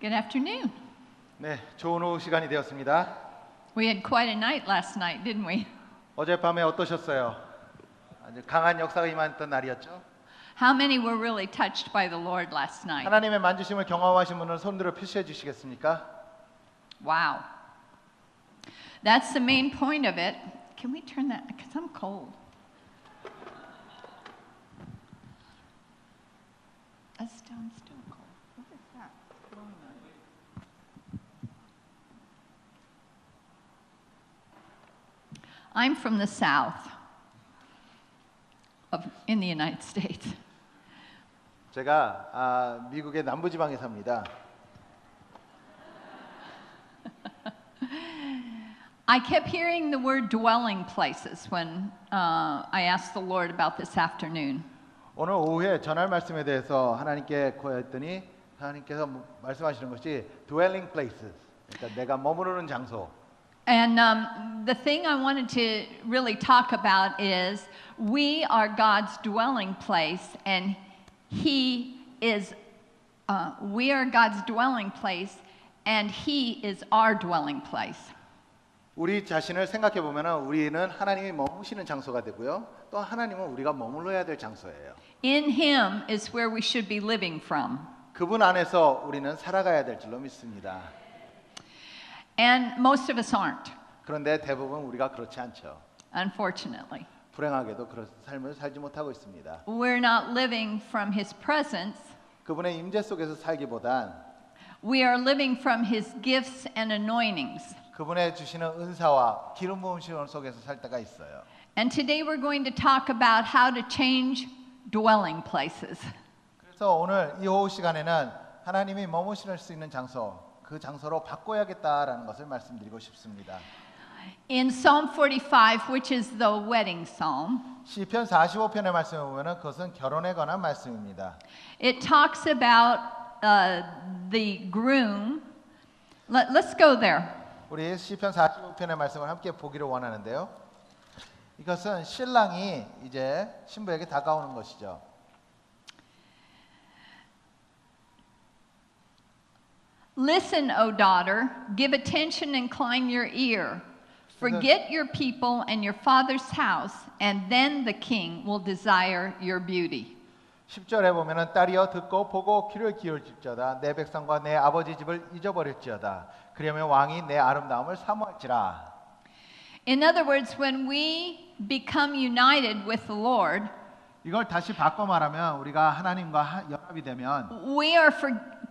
Good afternoon. 네, 좋은 오후 시간이 되었습니다. We had quite a night last night, didn't we? 어젯밤에 어떠셨어요? 아주 강한 역사가 임했던 날이었죠. How many were really touched by the Lord last night? 하나님의 만지심을 경험하신 분은 손들어 표시해 주시겠습니까? Wow. That's the main point of it. Can we turn that? Because I'm cold. I'm still cold. What is that blowing on me? I'm from the south in the United States. 제가 미국의 남부지방에 삽니다. I kept hearing the word dwelling places when I asked the Lord about this afternoon. 오늘 오후에 전할 말씀에 대해서 하나님께 구했더니 하나님께서 말씀하시는 것이 dwelling places, 그러니까 내가 머무르는 장소. And the thing I wanted to really talk about is we are God's dwelling place, and we are God's dwelling place, and He is our dwelling place. 우리 자신을 생각해 보면은 우리는 하나님이 머무시는 장소가 되고요. 또 하나님은 우리가 머물러야 될 장소예요. In Him is where we should be living from. 그분 안에서 우리는 살아가야 될 줄로 믿습니다. And most of us aren't. 그런데 대부분 우리가 그렇지 않죠. Unfortunately. 불행하게도 그런 삶을 살지 못하고 있습니다. We're not living from His presence. 그분의 임재 속에서 살기보단 We are living from His gifts and anointings. 그분의 주시는 은사와 기름 부으심 속에서 살 때가 있어요. And today we're going to talk about how to change dwelling places. 그래서 오늘 이 오후 시간에는 하나님이 머무실 수 있는 장소, 그 장소로 바꿔야겠다라는 것을 말씀드리고 싶습니다. In Psalm 45, which is the wedding psalm, 시편 45편의 말씀을 보면은 그것은 결혼에 관한 말씀입니다. it talks about the groom. Let's go there. 우리 시편 45편의 말씀을 함께 보기를 원하는데요. 이것은 신랑이 이제 신부에게 다가오는 것이죠. Listen, O daughter, give attention, incline your ear. Forget your people and your father's house, and then the king will desire your beauty. 10절에 보면은 딸이여 듣고 보고 귀를 기울일지어다 내 백성과 내 아버지 집을 잊어버릴지어다 그러면 왕이 내 아름다움을 사모할지라. In other words, when we become united with the Lord, 이걸 다시 바꿔 말하면 우리가 하나님과 연합이 되면 we are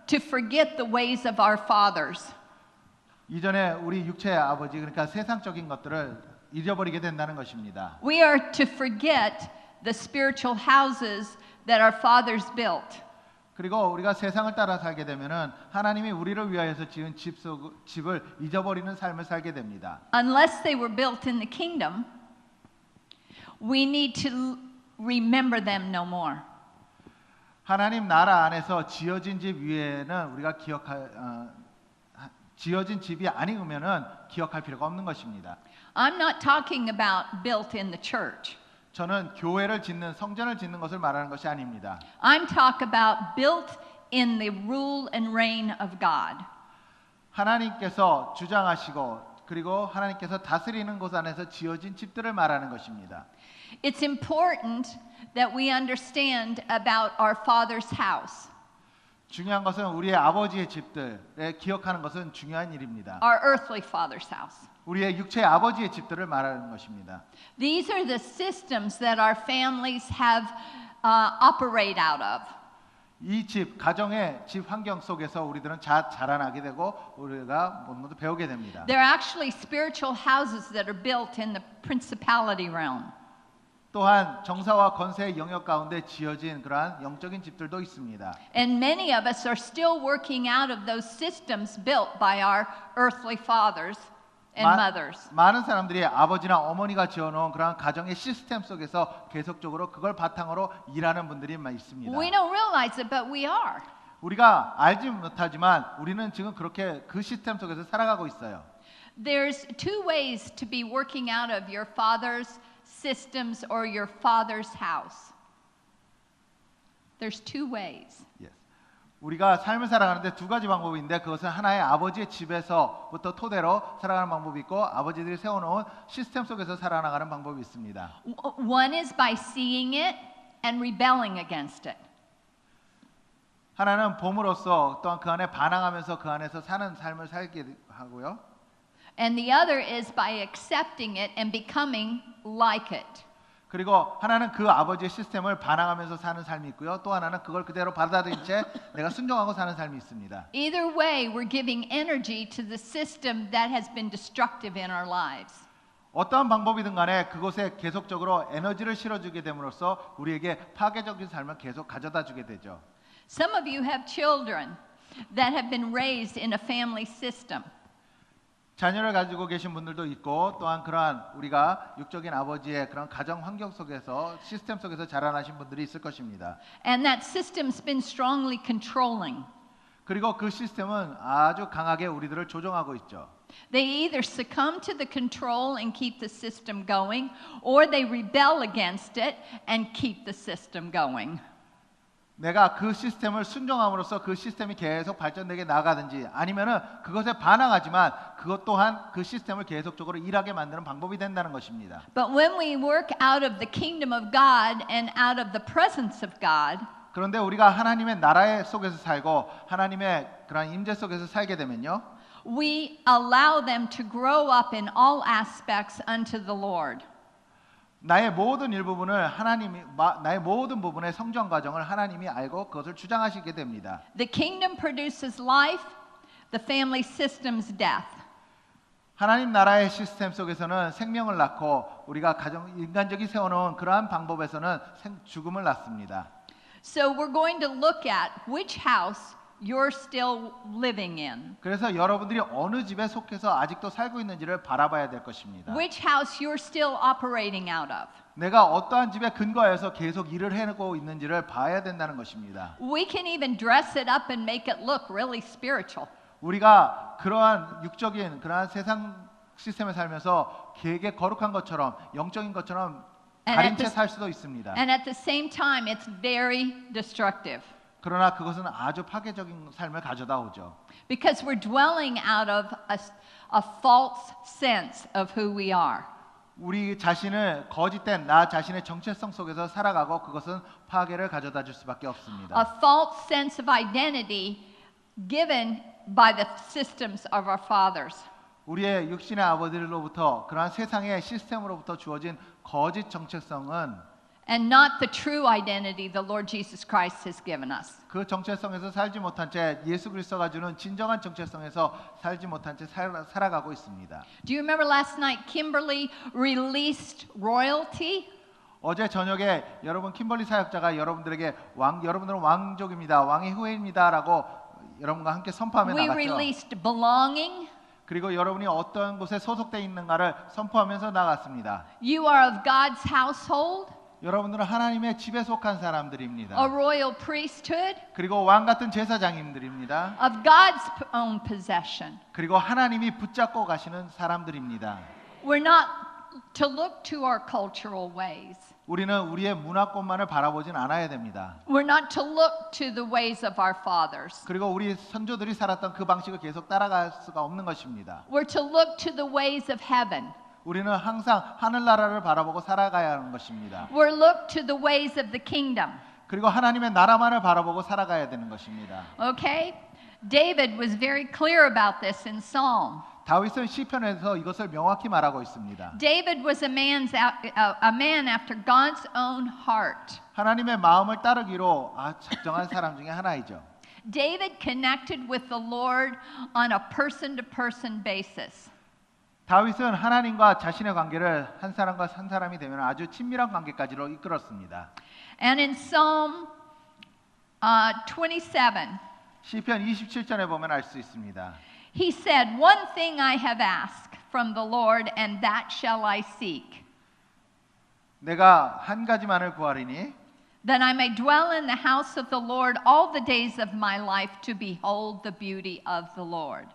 to forget the ways of our fathers. 이전에 우리 육체의 아버지 그러니까 세상적인 것들을 잊어버리게 된다는 것입니다. We are to forget the spiritual houses that our fathers built. 그리고 우리가 세상을 따라 살게 되면은 하나님이 우리를 위하여서 지은 집을 잊어버리는 삶을 살게 됩니다. Unless they were built in the kingdom, we need to remember them no more. 하나님 나라 안에서 지어진 집 위에는 우리가 지어진 집이 아니면은 기억할 필요가 없는 것입니다. I'm not talking about built in the church. 저는 교회를 짓는 성전을 짓는 것을 말하는 것이 아닙니다. I'm talking about built in the rule and reign of God. 하나님께서 주장하시고 그리고 하나님께서 다스리는 곳 안에서 지어진 집들을 말하는 것입니다. It's important that we understand about our Father's house. 중요한 것은 우리의 아버지의 집들에 기억하는 것은 중요한 일입니다. Our earthly Father's house. 우리의 육체의 아버지의 집들을 말하는 것입니다. These are the systems that our families have operate out of. 이 집, 가정의 집 환경 속에서 우리들은 자라나게 되고 우리가 모두 배우게 됩니다. They're actually spiritual houses that are built in the principality realm. 또한 정사와 건세의 영역 가운데 지어진 그러한 영적인 집들도 있습니다. And many of us are still working out of those systems built by our earthly fathers and mothers. 많은 사람들이 아버지나 어머니가 지어놓은 그러한 가정의 시스템 속에서 계속적으로 그걸 바탕으로 일하는 분들이 있습니다. We don't realize it, but we are. 우리가 알지 못하지만 우리는 지금 그렇게 그 시스템 속에서 살아가고 있어요. There's two ways to be working out of your father's systems or your father's house. There's two ways. Yes. 우리가 삶을 살아가는데 두 가지 방법이 있는데 그것은 하나의 아버지의 집에서부터 토대로 살아가는 방법이 있고 아버지들이 세워놓은 시스템 속에서 살아나가는 방법이 있습니다. One is by seeing it and rebelling against it. 하나는 봄으로써 또한 그 안에 반항하면서 그 안에서 사는 삶을 살게 하고요. And the other is by accepting it and becoming like it. 그리고 하나는 그 아버지의 시스템을 반항하면서 사는 삶이 있고요. 또 하나는 그걸 그대로 받아들인 채 내가 순종하고 사는 삶이 있습니다. Either way, we're giving energy to the system that has been destructive in our lives. 어떠한 방법이든 간에 그곳에 계속적으로 에너지를 실어주게 됨으로써 우리에게 파괴적인 삶을 계속 가져다 주게 되죠. Some of you have children that have been raised in a family system. 자녀를 가지고 계신 분들도 있고 또한 그러한 우리가 육적인 아버지의 그런 가정 환경 속에서 시스템 속에서 자라나신 분들이 있을 것입니다. And that system's been strongly controlling. 그리고 그 시스템은 아주 강하게 우리들을 조종하고 있죠. They either succumb to the control and keep the system going, or they rebel against it and keep the system going. 내가 그 시스템을 순종함으로써 그 시스템이 계속 발전되게 나가든지 아니면은 그것에 반항하지만 그것 또한 그 시스템을 계속적으로 일하게 만드는 방법이 된다는 것입니다. But when we work out of the kingdom of God and out of the presence of God, 그런데 우리가 하나님의 나라 속에서 살고 하나님의 그런 임재 속에서 살게 되면요. we allow them to grow up in all aspects unto the Lord. 나의 모든 일부분을 하나님이 나의 모든 부분의 성장 과정을 하나님이 알고 그것을 주장하시게 됩니다. The kingdom produces life, the family system's death. 하나님 나라의 시스템 속에서는 생명을 낳고 우리가 가정 인간적이 세워놓은 그러한 방법에서는 죽음을 낳습니다. So we're going to look at which house you're still living in. 그래서 여러분들이 어느 집에 속해서 아직도 살고 있는지를 바라봐야 될 것입니다. Which house you're still operating out of. 내가 어떠한 집에 근거해서 계속 일을 해내고 있는지를 봐야 된다는 것입니다. We can even dress it up and make it look really spiritual. 우리가 그러한 육적인 그러한 세상 시스템에 살면서 되게 거룩한 것처럼 영적인 것처럼 가린 채 살 수도 있습니다. And at the same time, it's very destructive. 그러나 그것은 아주 파괴적인 삶을 가져다 오죠. Because we're dwelling out of a false sense of who we are. 우리 자신을 거짓된 나 자신의 정체성 속에서 살아가고 그것은 파괴를 가져다 줄 수밖에 없습니다. A false sense of identity given by the systems of our fathers. 우리의 육신의 아버지로부터 그러한 세상의 시스템으로부터 주어진 거짓 정체성은 And not the true identity the Lord Jesus Christ has given us. 그 정체성에서 살지 못한 채 예수 그리스도가 주는 진정한 정체성에서 살지 못한 채 살아가고 있습니다. Do you remember last night Kimberly released royalty? 어제 저녁에 여러분 킴벌리 사역자가 여러분들에게 여러분들은 왕족입니다. 왕의 후예입니다라고 여러분과 함께 선포하며 We 나갔죠. released belonging. 그리고 여러분이 어떤 곳에 소속되어 있는가를 선포하면서 나갔습니다. You are of God's household, 여러분들은 하나님의 집에 속한 사람들입니다. a royal priesthood, 그리고 왕 같은 제사장님들입니다. of God's own possession. 그리고 하나님이 붙잡고 가시는 사람들입니다. We're not to look to our cultural ways. 우리는 우리의 문화권만을 바라보진 않아야 됩니다. We're not to look to the ways of our fathers. 그리고 우리 선조들이 살았던 그 방식을 계속 따라갈 수가 없는 것입니다. We're to look to the ways of heaven. 우리는 항상 하늘나라를 바라보고 살아가야 하는 것입니다. We're look to the ways of the kingdom. 그리고 하나님의 나라만을 바라보고 살아가야 되는 것입니다. Okay? David was very clear about this in Psalm. 다윗은 시편에서 이것을 명확히 말하고 있습니다. David was a man after God's own heart. 하나님의 마음을 따르기로 작정한 사람 중에 하나이죠. David connected with the Lord on a person-to-person basis. 다윗은 하나님과 자신의 관계를 한 사람과 한 사람이 되면 아주 친밀한 관계까지로 이끌었습니다. And in Psalm 27, 시편 27절에 보면 알 수 있습니다. he said, "One thing I have asked from the Lord, and that shall I seek, 내가 한 가지만을 구하리니 that I may dwell in the house of the Lord all the days of my life to behold the beauty of the Lord."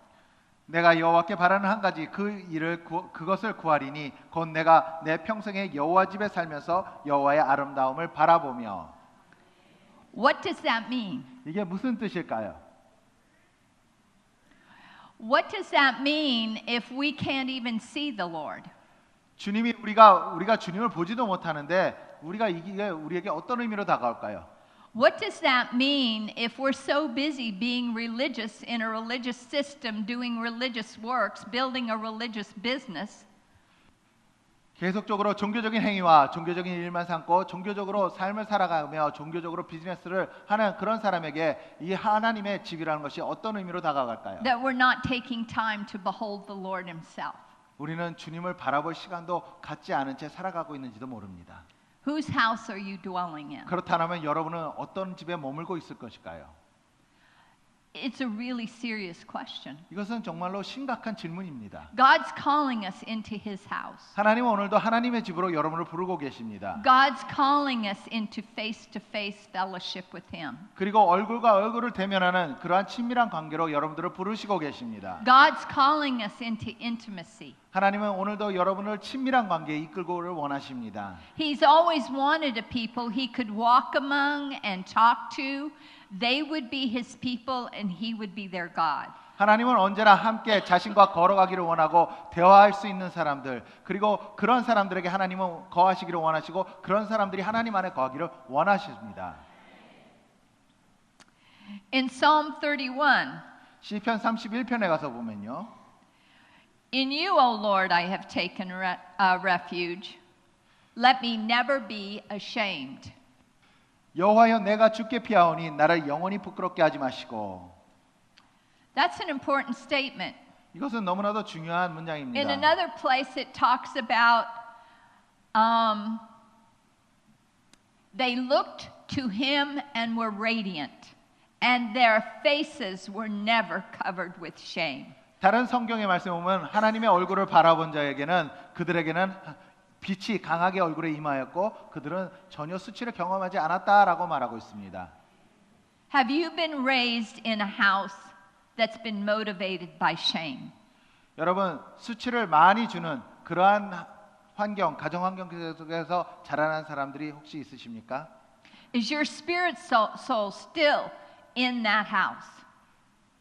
내가 여호와께 바라는 한 가지 그것을 구하리니 곧 내가 내 평생에 여호와 집에 살면서 여호와의 아름다움을 바라보며. What does that mean? 이게 무슨 뜻일까요? What does that mean if we can't even see the Lord? 주님이 우리가 주님을 보지도 못하는데 이게 우리에게 어떤 의미로 다가올까요? What does that mean if we're so busy being religious in a religious system, doing religious works, building a religious business? 계속적으로 종교적인 행위와 종교적인 일만 삼고 종교적으로 삶을 살아가며 종교적으로 비즈니스를 하는 그런 사람에게 이 하나님의 집이라는 것이 어떤 의미로 다가갈까요? That we're not taking time to behold the Lord himself. 우리는 주님을 바라볼 시간도 갖지 않은 채 살아가고 있는지도 모릅니다. Whose house are you dwelling in? 그렇다면 여러분은 어떤 집에 머물고 있을 것일까요? It's a really serious question. 이것은 정말로 심각한 질문입니다. God's calling us into his house. 하나님은 오늘도 하나님의 집으로 여러분을 부르고 계십니다. God's calling us into face-to-face fellowship with him. 그리고 얼굴과 얼굴을 대면하는 그러한 친밀한 관계로 여러분들을 부르시고 계십니다. God's calling us into intimacy. 하나님은 오늘도 여러분을 친밀한 관계에 이끌고를 원하십니다. He's always wanted a people he could walk among and talk to. They would be his people and he would be their God. 하나님은 언제나 함께 자신과 걸어가기를 원하고 대화할 수 있는 사람들, 그리고 그런 사람들에게 하나님은 거하시기를 원하시고 그런 사람들이 하나님 안에 거하기를 원하십니다. In Psalm 31, 시편 31편에 가서 보면요. In you, O Lord, I have taken refuge. Let me never be ashamed. 여호와여 내가 주께 피하오니 나를 영원히 부끄럽게 하지 마시고. That's an important statement. 이것은 너무나도 중요한 문장입니다. In another place, it talks about they looked to him and were radiant, and their faces were never covered with shame. 다른 성경의 말씀에 보면 하나님의 얼굴을 바라본 자에게는 그들에게는 빛이 강하게 얼굴에 임하였고 그들은 전혀 수치를 경험하지 않았다라고 말하고 있습니다. Have you been raised in a house that's been motivated by shame? 여러분 수치를 많이 주는 그러한 환경, 가정 환경 속에서 자라난 사람들이 혹시 있으십니까? Is your spirit soul still in that house?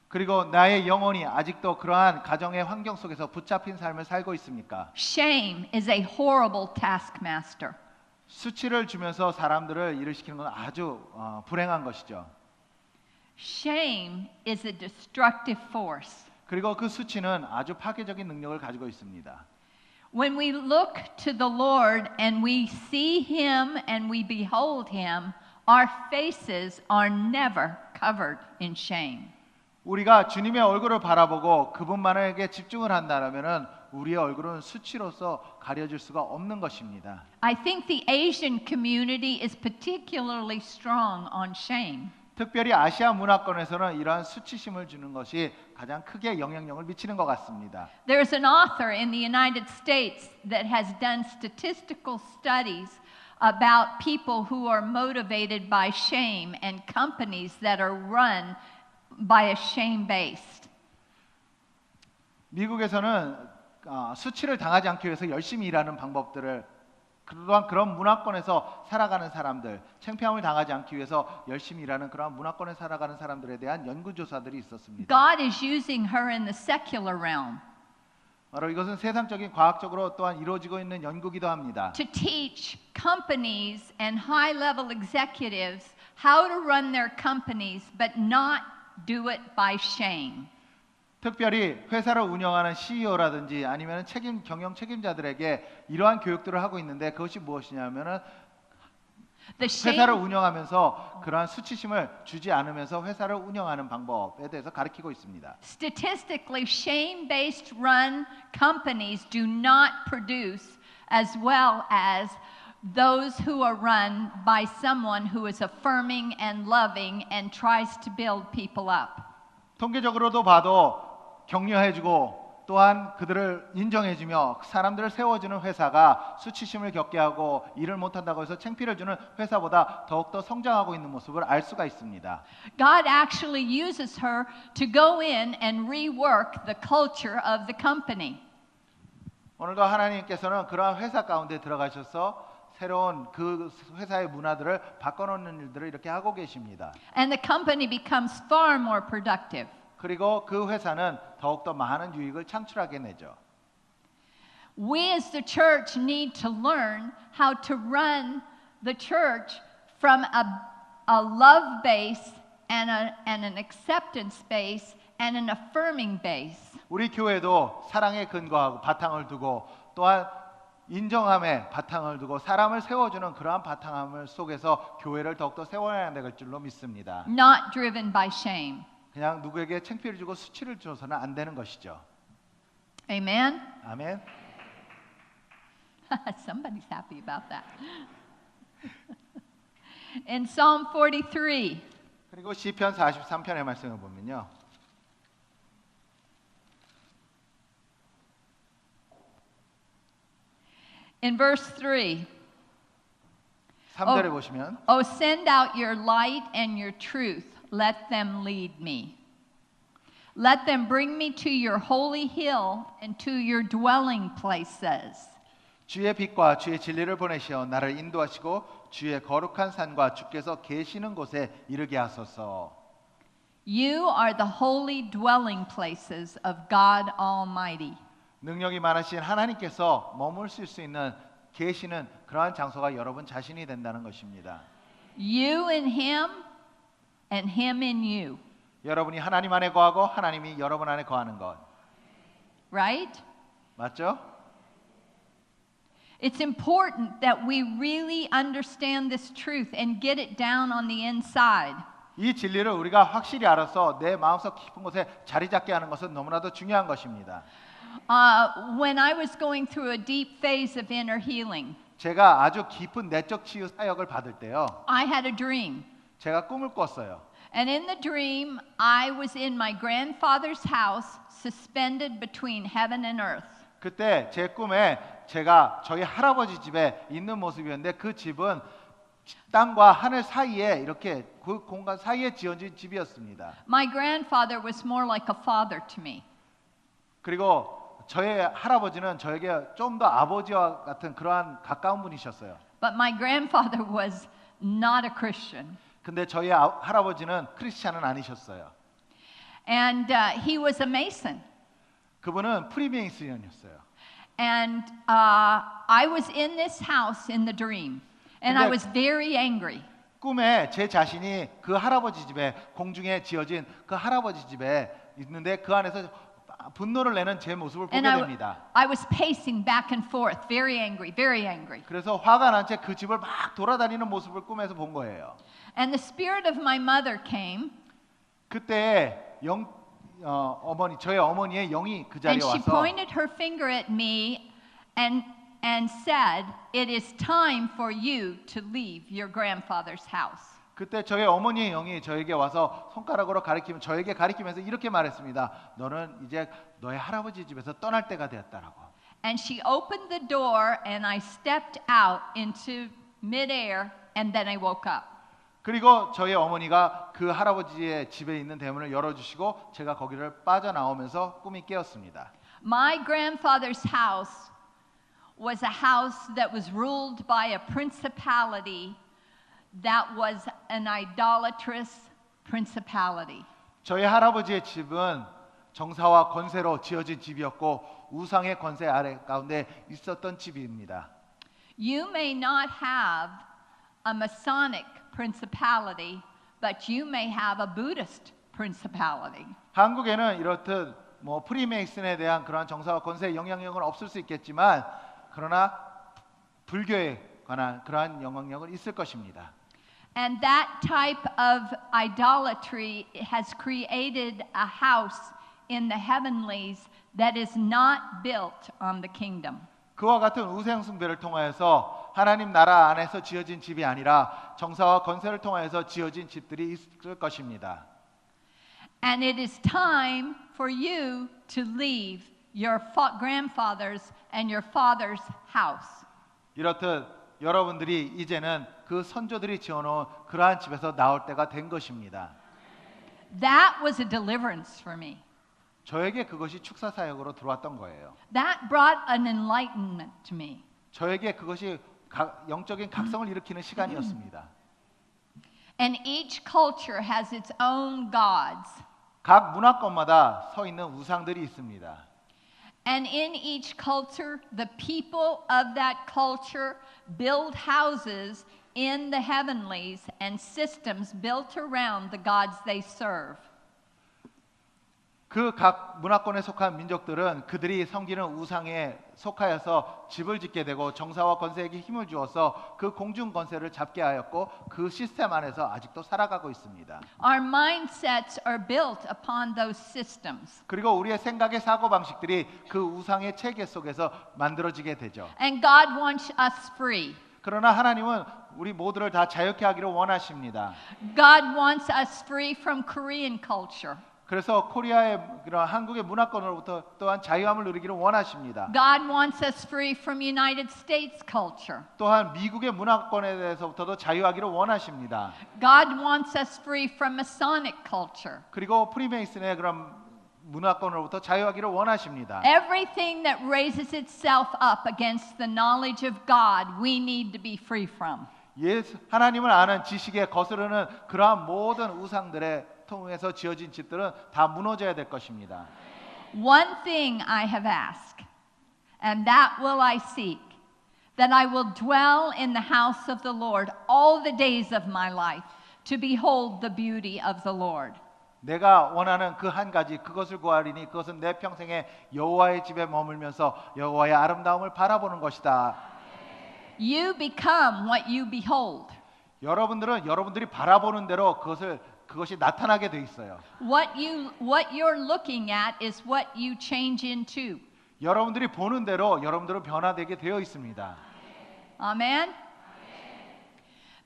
그리고 나의 영혼이 아직도 그러한 가정의 환경 속에서 붙잡힌 삶을 살고 있습니까? Shame is a horrible taskmaster. 수치를 주면서 사람들을 일을 시키는 건 아주 불행한 것이죠. Shame is a destructive force. 그리고 그 수치는 아주 파괴적인 능력을 가지고 있습니다. When we look to the Lord and we see him and we behold him, our faces are never covered in shame. 우리가 주님의 얼굴을 바라보고 그분만에게 집중을 한다면은 우리의 얼굴은 수치로서 가려질 수가 없는 것입니다. I think the Asian community is particularly strong on shame. 특별히 아시아 문화권에서는 이러한 수치심을 주는 것이 가장 크게 영향력을 미치는 것 같습니다. There's an author in the United States that has done statistical studies about people who are motivated by shame and companies that are run by a shame based. 미국에서는 수치를 당하지 않기 위해서 열심히 일하는 방법들을 그런 문화권에서 살아가는 사람들, 창피함을 당하지 않기 위해서 열심히 일하는 그런 문화권에 살아가는 사람들에 대한 연구 조사들이 있었습니다. God is using her in the secular realm. 바로 이것은 세상적인 과학적으로 또한 이루어지고 있는 연구기도 합니다. To teach companies and high-level executives how to run their companies, but not do it by shame. 특별히 회사를 운영하는 CEO라든지 아니면 경영 책임자들에게 이러한 교육들을 하고 있는데 그것이 무엇이냐면은 회사를 운영하면서 그러한 수치심을 주지 않으면서 회사를 운영하는 방법에 대해서 가르치고 있습니다. Statistically, shame-based run companies do not produce as well as those who are run by someone who is affirming and loving and tries to build people up. 통계적으로도 봐도 격려해주고 또한 그들을 인정해주며 사람들을 세워주는 회사가 수치심을 겪게 하고 일을 못한다고 해서 창피를 주는 회사보다 더욱더 성장하고 있는 모습을 알 수가 있습니다. God actually uses her to go in and rework the culture of the company. 오늘도 하나님께서는 그러한 회사 가운데 들어가셔서 새로운 그 회사의 문화들을 바꿔놓는 일들을 이렇게 하고 계십니다. And the company becomes far more productive. 그리고 그 회사는 더욱더 많은 유익을 창출하게 되죠. We as the church need to learn how to run the church from a love base and an acceptance base and an affirming base. 우리 교회도 사랑에 근거하고 바탕을 두고 또한 인정함에 바탕을 두고 사람을 세워주는 그러한 바탕함을 속에서 교회를 더욱더 세워야 될 줄로 믿습니다. Not driven by shame. 그냥 누구에게 창피를 주고 수치를 줘서는 안 되는 것이죠. Amen. 아멘. Somebody's happy about that. In Psalm 43, 그리고 시편 43편의 말씀을 보면요. in verse 3, 3절에 보시면 Oh, send out your light and your truth. Let them lead me. Let them bring me to your holy hill and to your dwelling places. 주의 빛과 주의 진리를 보내시어 나를 인도하시고 주의 거룩한 산과 주께서 계시는 곳에 이르게 하소서. You are the holy dwelling places of God Almighty. 능력이 많으신 하나님께서 머물실 수 있는 계시는 그러한 장소가 여러분 자신이 된다는 것입니다. You in Him and Him in you. 여러분이 하나님 안에 거하고 하나님이 여러분 안에 거하는 것. Right? 맞죠? It's important that we really understand this truth and get it down on the inside. 이 진리를 우리가 확실히 알아서 내 마음속 깊은 곳에 자리 잡게 하는 것은 너무나도 중요한 것입니다. When I was going through a deep phase of inner healing, 제가 아주 깊은 내적 치유 사역을 받을 때요. I had a dream. 제가 꿈을 꿨어요. And in the dream, I was in my grandfather's house, suspended between heaven and earth. 그때 제 꿈에 제가 저희 할아버지 집에 있는 모습이었는데 그 집은 땅과 하늘 사이에 이렇게 그 공간 사이에 지어진 집이었습니다. My grandfather was more like a father to me. 그리고 저의 할아버지는 저에게 좀 더 아버지와 같은 그러한 가까운 분이셨어요. But my grandfather was not a Christian. 근데 저희 할아버지는 크리스찬은 아니셨어요. And he was a Mason. 그분은 프리메이슨이었어요. And I was in this house in the dream. And I was very angry. 꿈에 제 자신이 그 할아버지 집에 공중에 지어진 그 할아버지 집에 있는데 그 안에서 분노를 내는 제 모습을 보게 됩니다. I was pacing back and forth, very angry, very angry. 그래서 화가 난 채 그 집을 막 돌아다니는 모습을 꿈에서 본 거예요. And the spirit of my mother came. 그때 저희 어머니의 영이 그 자리에 And she 와서 pointed her finger at me and said, "It is time for you to leave your grandfather's house." 그때 저희 어머니의 영이 저에게 와서 손가락으로 저에게 가리키면서 이렇게 말했습니다. 너는 이제 너의 할아버지 집에서 떠날 때가 되었다라고. And she opened the door and I stepped out into midair and then I woke up. 그리고 저희 어머니가 그 할아버지의 집에 있는 대문을 열어주시고 제가 거기를 빠져나오면서 꿈이 깨었습니다. My grandfather's house was a house that was ruled by a principality that was an idolatrous principality. 저희 할아버지의 집은 정사와 권세로 지어진 집이었고 우상의 권세 아래 가운데 있었던 집입니다. You may not have a Masonic principality, but you may have a Buddhist principality. 한국에는 이렇듯 프리메이슨에 대한 그러한 정사와 권세의 영향력은 없을 수 있겠지만 그러나 불교에 관한 그러한 영향력은 있을 것입니다. And that type of idolatry has created a house in the heavenlies that is not built on the kingdom. 그와 같은 우상 숭배를 통하여서 하나님 나라 안에서 지어진 집이 아니라 정사와 권세를 통하여서 지어진 집들이 있을 것입니다. And it is time for you to leave your grandfather's and your father's house. 이렇듯 여러분들이 이제는 그 선조들이 지어놓은 그러한 집에서 나올 때가 된 것입니다. That was a deliverance for me. 저에게 그것이 축사 사역으로 들어왔던 거예요. That brought an enlightenment to me. 저에게 그것이 영적인 각성을 일으키는 시간이었습니다. And each culture has its own gods. 각 문화권마다 서 있는 우상들이 있습니다. And in each culture, the people of that culture build houses in the heavenlies and systems built around the gods they serve. 그 각 문화권에 속한 민족들은 그들이 섬기는 우상에 속하여서 집을 짓게 되고 정사와 권세에게 힘을 주어서 그 공중 권세를 잡게 하였고 그 시스템 안에서 아직도 살아가고 있습니다. Our mindsets are built upon those systems. 그리고 우리의 생각의 사고 방식들이 그 우상의 체계 속에서 만들어지게 되죠. And God wants us free. 그러나 하나님은 우리 모두를 다 자유케 하기를 원하십니다. God wants us free from Korean culture. 그래서 코리아의 그런 한국의 문화권으로부터 또한 자유함을 누리기를 원하십니다. God wants us free from United States culture. 또한 미국의 문화권에 대해서부터도 자유하기를 원하십니다. God wants us free from Masonic culture. 그리고 프리메이슨의 그런 문화권으로부터 자유하기를 원하십니다. Everything that raises itself up against the knowledge of God, we need to be free from. 하나님을 아는 지식에 거스르는 그러한 모든 우상들의 통해서 지어진 집들은 다 무너져야 될 것입니다. One thing I have asked, and that will I seek, that I will dwell in the house of the Lord all the days of my life, to behold the beauty of the Lord. 내가 원하는 그 한 가지 그것을 구하리니 그것은 내 평생에 여호와의 집에 머물면서 여호와의 아름다움을 바라보는 것이다. You become what you behold. 여러분들은 여러분들이 바라보는 대로 그것이 나타나게 돼 있어요. What you're looking at is what you change into. 여러분들이 보는 대로 여러분들은 변화되게 되어 있습니다. Amen.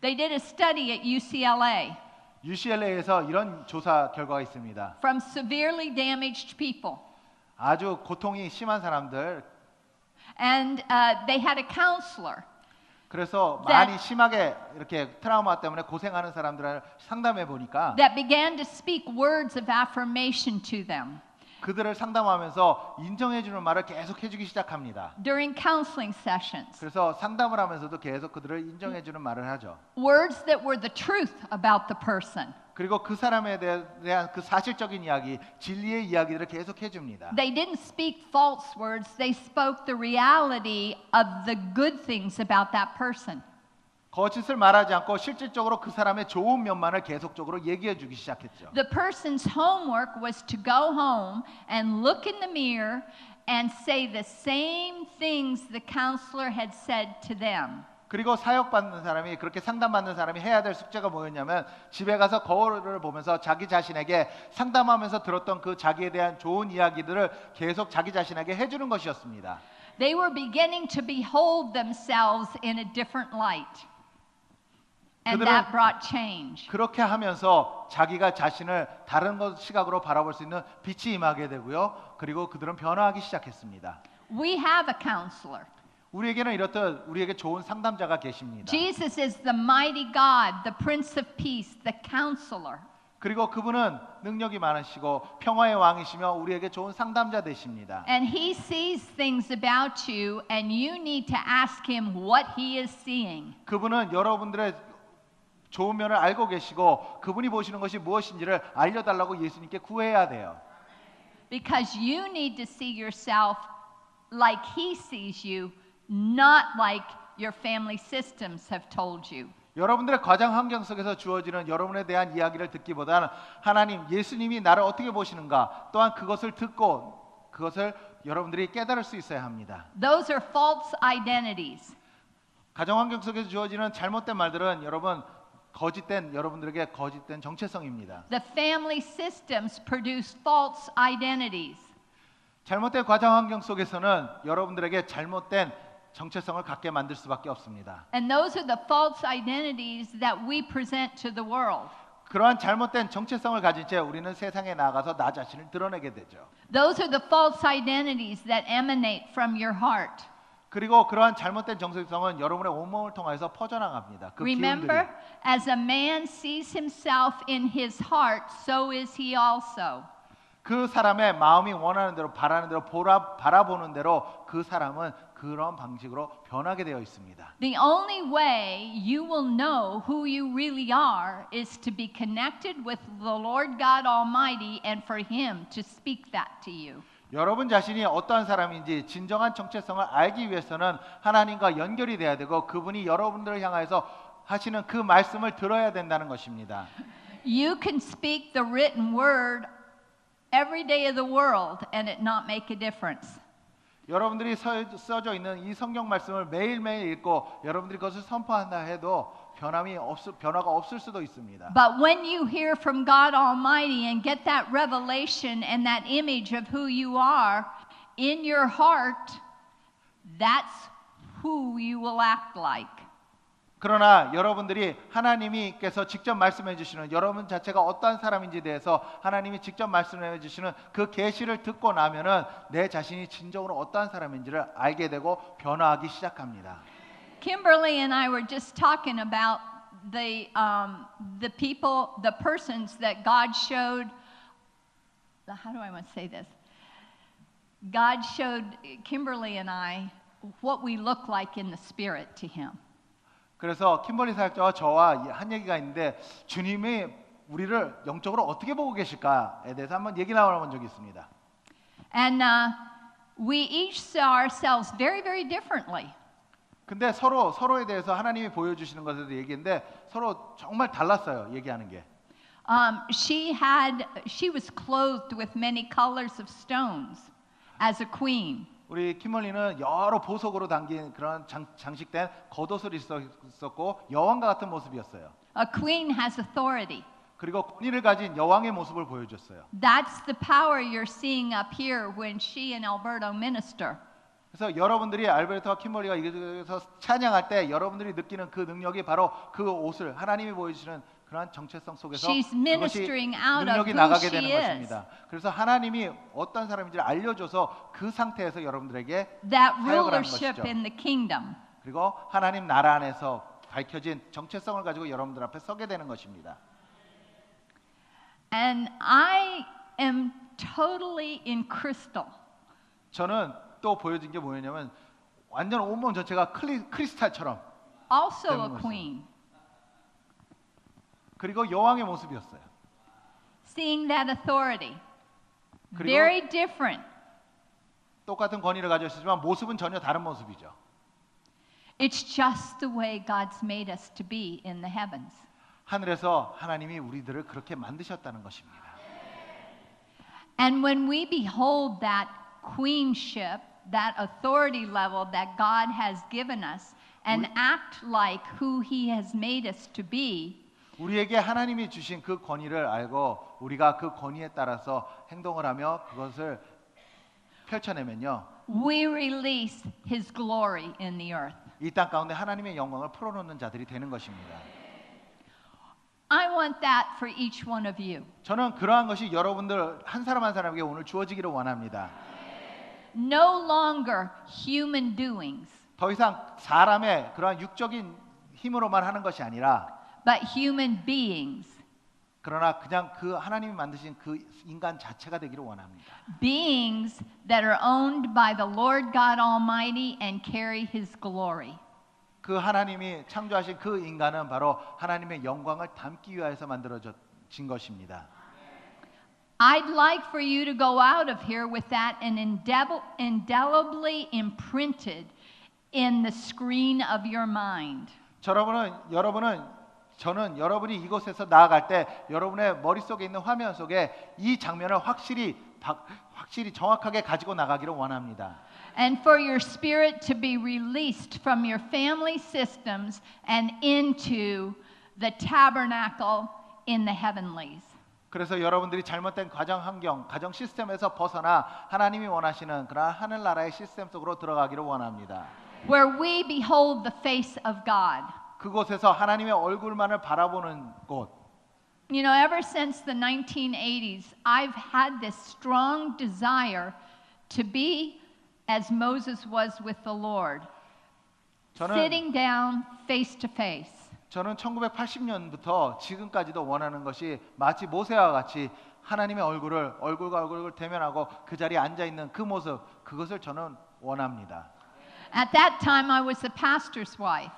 They did a study at UCLA. UCLA에서 이런 조사 결과가 있습니다. From severely damaged people. 아주 고통이 심한 사람들. And they had a counselor. 그래서 많이 심하게 이렇게 트라우마 때문에 고생하는 사람들을 상담해 보니까 that began to speak words of affirmation to them. 그들을 상담하면서 인정해 주는 말을 계속 해 주기 시작합니다. During counseling sessions. 그래서 상담을 하면서도 계속 그들을 인정해 주는 말을 하죠. Words that were the truth about the person. 그리고 그 사람에 대한 그 사실적인 이야기, 진리의 이야기들을 계속 해 줍니다. They didn't speak false words. They spoke the reality of the good things about that person. 거짓을 말하지 않고 실질적으로 그 사람의 좋은 면만을 계속적으로 얘기해 주기 시작했죠. The person's homework was to go home and look in the mirror and say the same things the counselor had said to them. 그리고 사역받는 사람이 그렇게 상담받는 사람이 해야 될 숙제가 뭐였냐면 집에 가서 거울을 보면서 자기 자신에게 상담하면서 들었던 그 자기에 대한 좋은 이야기들을 계속 자기 자신에게 해주는 것이었습니다. They were beginning to behold themselves in a different light. And that brought change. 그렇게 하면서 자기가 자신을 다른 시각으로 바라볼 수 있는 빛이 임하게 되고요. 그리고 그들은 변화하기 시작했습니다. We have a counselor. 우리에게는 이렇듯 우리에게 좋은 상담자가 계십니다. Jesus is the mighty God, the Prince of Peace, the counselor. 그리고 그분은 능력이 많으시고 평화의 왕이시며 우리에게 좋은 상담자 되십니다. And he sees things about you and you need to ask him what he is seeing. 그분은 여러분들의 좋은 면을 알고 계시고 그분이 보시는 것이 무엇인지를 알려달라고 예수님께 구해야 돼요. Because you need to see yourself like he sees you, not like your family systems have told you. 여러분들의 가정 환경 속에서 주어지는 여러분에 대한 이야기를 듣기보다는 하나님, 예수님이 나를 어떻게 보시는가 또한 그것을 듣고 그것을 여러분들이 깨달을 수 있어야 합니다. Those are false identities. 가정 환경 속에서 주어지는 잘못된 말들은 여러분들에게 거짓된 정체성입니다. The family systems produce false identities. 잘못된 가정 환경 속에서는 여러분들에게 잘못된 정체성을 갖게 만들 수밖에 없습니다. And those are the false identities that we present to the world. 그러한 잘못된 정체성을 가진 채 우리는 세상에 나가서 나 자신을 드러내게 되죠. Those are the false identities that emanate from your heart. 그리고 그러한 잘못된 정체성은 여러분의 온몸을 통해서 퍼져나갑니다. 그 Remember, 기운들이. as a man sees himself in his heart, so is he also. 그 사람의 마음이 원하는 대로 바라는 대로 바라보는 대로 그 사람은 그런 방식으로 변하게 되어 있습니다. The only way you will know who you really are is to be connected with the Lord God Almighty and for Him to speak that to you. 여러분 자신이 어떠한 사람인지 진정한 정체성을 알기 위해서는 하나님과 연결이 돼야 되고 그분이 여러분들을 향해서 하시는 그 말씀을 들어야 된다는 것입니다. You can speak the written word every day of the world and it not make a difference. 여러분들이 써져 있는 이 성경 말씀을 매일매일 읽고 여러분들이 그것을 선포한다 해도 변화가 없을 수도 있습니다. But when you hear from God Almighty and get that revelation and that image of who you are in your heart, that's who you will act like. 그러나 여러분들이 하나님께서 직접 말씀해 주시는 여러분 자체가 어떠한 사람인지에 대해서 하나님이 직접 말씀해 주시는 그 계시를 듣고 나면은 내 자신이 진정으로 어떠한 사람인지를 알게 되고 변화하기 시작합니다. Kimberly and I were just talking about the persons that God showed. How do I want to say this? God showed Kimberly and I what we look like in the spirit to Him. 그래서 킴벌리 사역자와 저와 한 얘기가 있는데 주님이 우리를 영적으로 어떻게 보고 계실까에 대해서 한번 얘기 나눠본 적이 있습니다. And we each saw ourselves very, very differently. 근데 서로에 대해서 하나님이 보여주시는 것에 대해서 얘기했는데 서로 정말 달랐어요. 얘기하는 게. She was clothed with many colors of stones as a queen. 우리 킴벌리는 여러 보석으로 담긴 그런 장식된 겉옷을 있었고 여왕과 같은 모습이었어요. A queen has authority. 그리고 권위를 가진 여왕의 모습을 보여줬어요. That's the power you're seeing up here when she and Alberto minister. 그래서 여러분들이 알베르토와 킴벌리가 이곳에서 찬양할 때 여러분들이 느끼는 그 능력이 바로 그 옷을 하나님이 보여주시는 그러한 정체성 속에서 She's ministering out of 능력이 who 나가게 she 되는 is. 것입니다. 그래서 하나님이 어떤 사람인지를 알려줘서 그 상태에서 여러분들에게 That 사역을 하는 rulership 것이죠. in the kingdom. 그리고 하나님 나라 안에서 밝혀진 정체성을 가지고 여러분들 앞에 서게 되는 것입니다. And I am totally in crystal. 저는 또 보여진 게 뭐였냐면 완전 온몸 전체가 크리스탈처럼 Also 되는 a 것이죠. queen. 그리고 여왕의 모습이었어요. Seeing that authority. 그리고 Very different. 똑같은 권위를 가지고 있지만 모습은 전혀 다른 모습이죠. It's just the way God's made us to be in the heavens. 하늘에서 하나님이 우리들을 그렇게 만드셨다는 것입니다. And when we behold that queenship, that authority level that God has given us, and act like who He has made us to be, 우리에게 하나님이 주신 그 권위를 알고 우리가 그 권위에 따라서 행동을 하며 그것을 펼쳐내면요. we release His glory in the earth. 이 땅 가운데 하나님의 영광을 풀어놓는 자들이 되는 것입니다. I want that for each one of you. 저는 그러한 것이 여러분들 한 사람 한 사람에게 오늘 주어지기를 원합니다. No longer human doings, 더 이상 사람의 그러한 육적인 힘으로만 하는 것이 아니라 but human beings. 그러나 그냥 그 하나님이 만드신 그 인간 자체가 되기를 원합니다. Beings that are owned by the Lord God Almighty and carry His glory. 그 하나님이 창조하신 그 인간은 바로 하나님의 영광을 담기 위해서 만들어진 것입니다. I'd like for you to go out of here with that and indelibly imprinted in the screen of your mind. 저는 여러분이 이곳에서 나아갈 때 여러분의 머릿속에 있는 화면 속에 이 장면을 확실히 정확하게 가지고 나가기를 원합니다. And for your spirit to be released from your family systems and into the tabernacle in the heavenlies. 그래서 여러분들이 잘못된 가정 환경, 가정 시스템에서 벗어나 하나님이 원하시는 그런 하늘나라의 시스템 속으로 들어가기를 원합니다. Where we behold the face of God. 그곳에서 하나님의 얼굴만을 바라보는 곳. You know, ever since the 1980s, I've had this strong desire to be as Moses was with the Lord, sitting down face to face. 저는 1980년부터 지금까지도 원하는 것이 마치 모세와 같이 하나님의 얼굴과 얼굴을 대면하고 그 자리에 앉아 있는 그 모습, 그것을 저는 원합니다. At that time, I was a pastor's wife.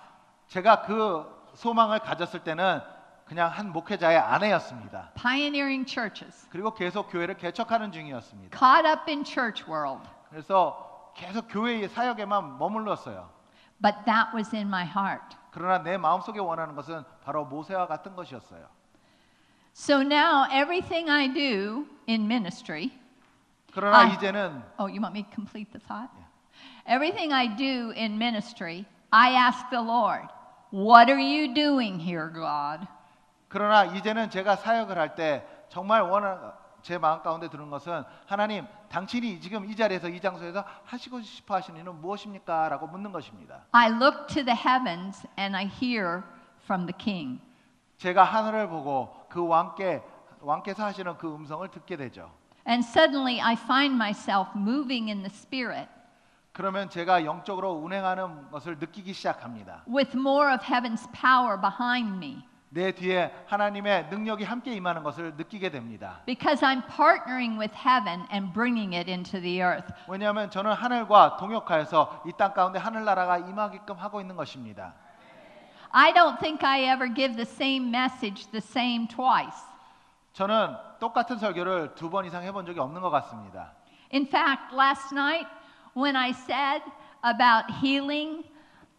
제가 그 소망을 가졌을 때는 그냥 한 목회자의 아내였습니다. Pioneering churches. 그리고 계속 교회를 개척하는 중이었습니다. Caught up in church world. 그래서 계속 교회의 사역에만 머물렀어요. But that was in my heart. 그러나 내 마음속에 원하는 것은 바로 모세와 같은 것이었어요. So now everything I do in ministry. 그러나 이제는 Oh, you want me to complete the thought? Everything I do in ministry, I ask the Lord, "What are you doing here, God?" 그러나 이제는 제가 사역을 할 때 정말 제 마음 가운데 드는 것은 하나님, 당신이 지금 이 자리에서 이 장소에서 하시고 싶어 하시는 일은 무엇입니까? 라고 묻는 것입니다. I look to the heavens and I hear from the king. 제가 하늘을 보고 그 왕께서 하시는 그 음성을 듣게 되죠. And suddenly I find myself moving in the spirit 그러면 제가 영적으로 운행하는 것을 느끼기 시작합니다. with more of heaven's power behind me. 내 뒤에 하나님의 능력이 함께 임하는 것을 느끼게 됩니다. Because I'm partnering with heaven and bringing it into the earth. 왜냐하면 저는 하늘과 동역하여서 이 땅 가운데 하늘나라가 임하게끔 하고 있는 것입니다. I don't think I ever give the same message the same twice. 저는 똑같은 설교를 2번 이상 해본 적이 없는 것 같습니다. In fact, last night when I said about healing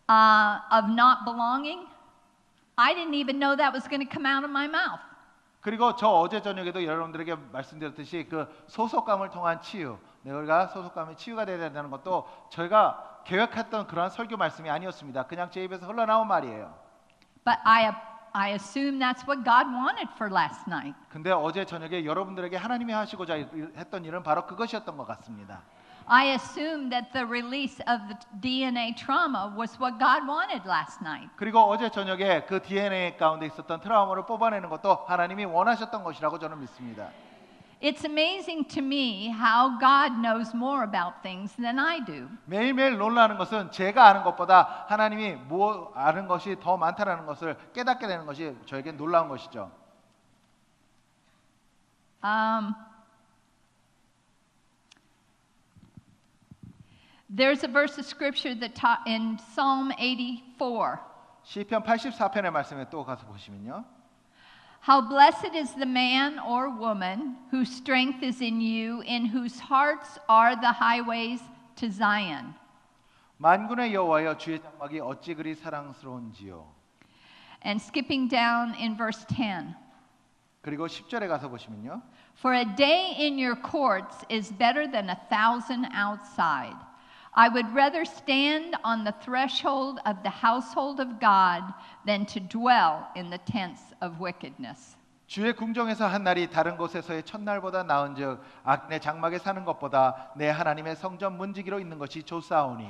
of not belonging, I didn't even know that was going to come out of my mouth. 그리고 저 어제 저녁에도 여러분들에게 말씀드렸듯이 그 소속감을 통한 치유, 내가 소속감이 치유가 되어야 된다는 것도 저희가 계획했던 그러한 설교 말씀이 아니었습니다. 그냥 제 입에서 흘러나온 말이에요. But I assume that's what God wanted for last night. 근데 어제 저녁에 여러분들에게 하나님이 하시고자 했던 일은 바로 그것이었던 것 같습니다. I assume that the release of the DNA trauma was what God wanted last night. 그리고 어제 저녁에 그 DNA 가운데 있었던 트라우마를 뽑아내는 것도 하나님이 원하셨던 것이라고 저는 믿습니다. It's amazing to me how God knows more about things than I do. 매일매일 놀라는 것은 제가 아는 것보다 하나님이 아는 것이 더 많다는 것을 깨닫게 되는 것이 저에게 놀라운 것이죠. There's a verse of scripture that in Psalm 84. 시편 84편의 말씀에 또 가서 보시면요. How blessed is the man or woman whose strength is in you, in whose hearts are the highways to Zion. 만군의 여호와여 주의 장막이 어찌 그리 사랑스러운지요. And skipping down in verse 10. 그리고 10절에 가서 보시면요. For a day in your courts is better than 1,000 outside. I would rather stand on the threshold of the household of God than to dwell in the tents of wickedness. 주의 궁정에서 한 날이 다른 곳에서의 첫날보다 나은즉 악인의 장막에 사는 것보다 내 하나님의 성전 문지기로 있는 것이 좋사오니.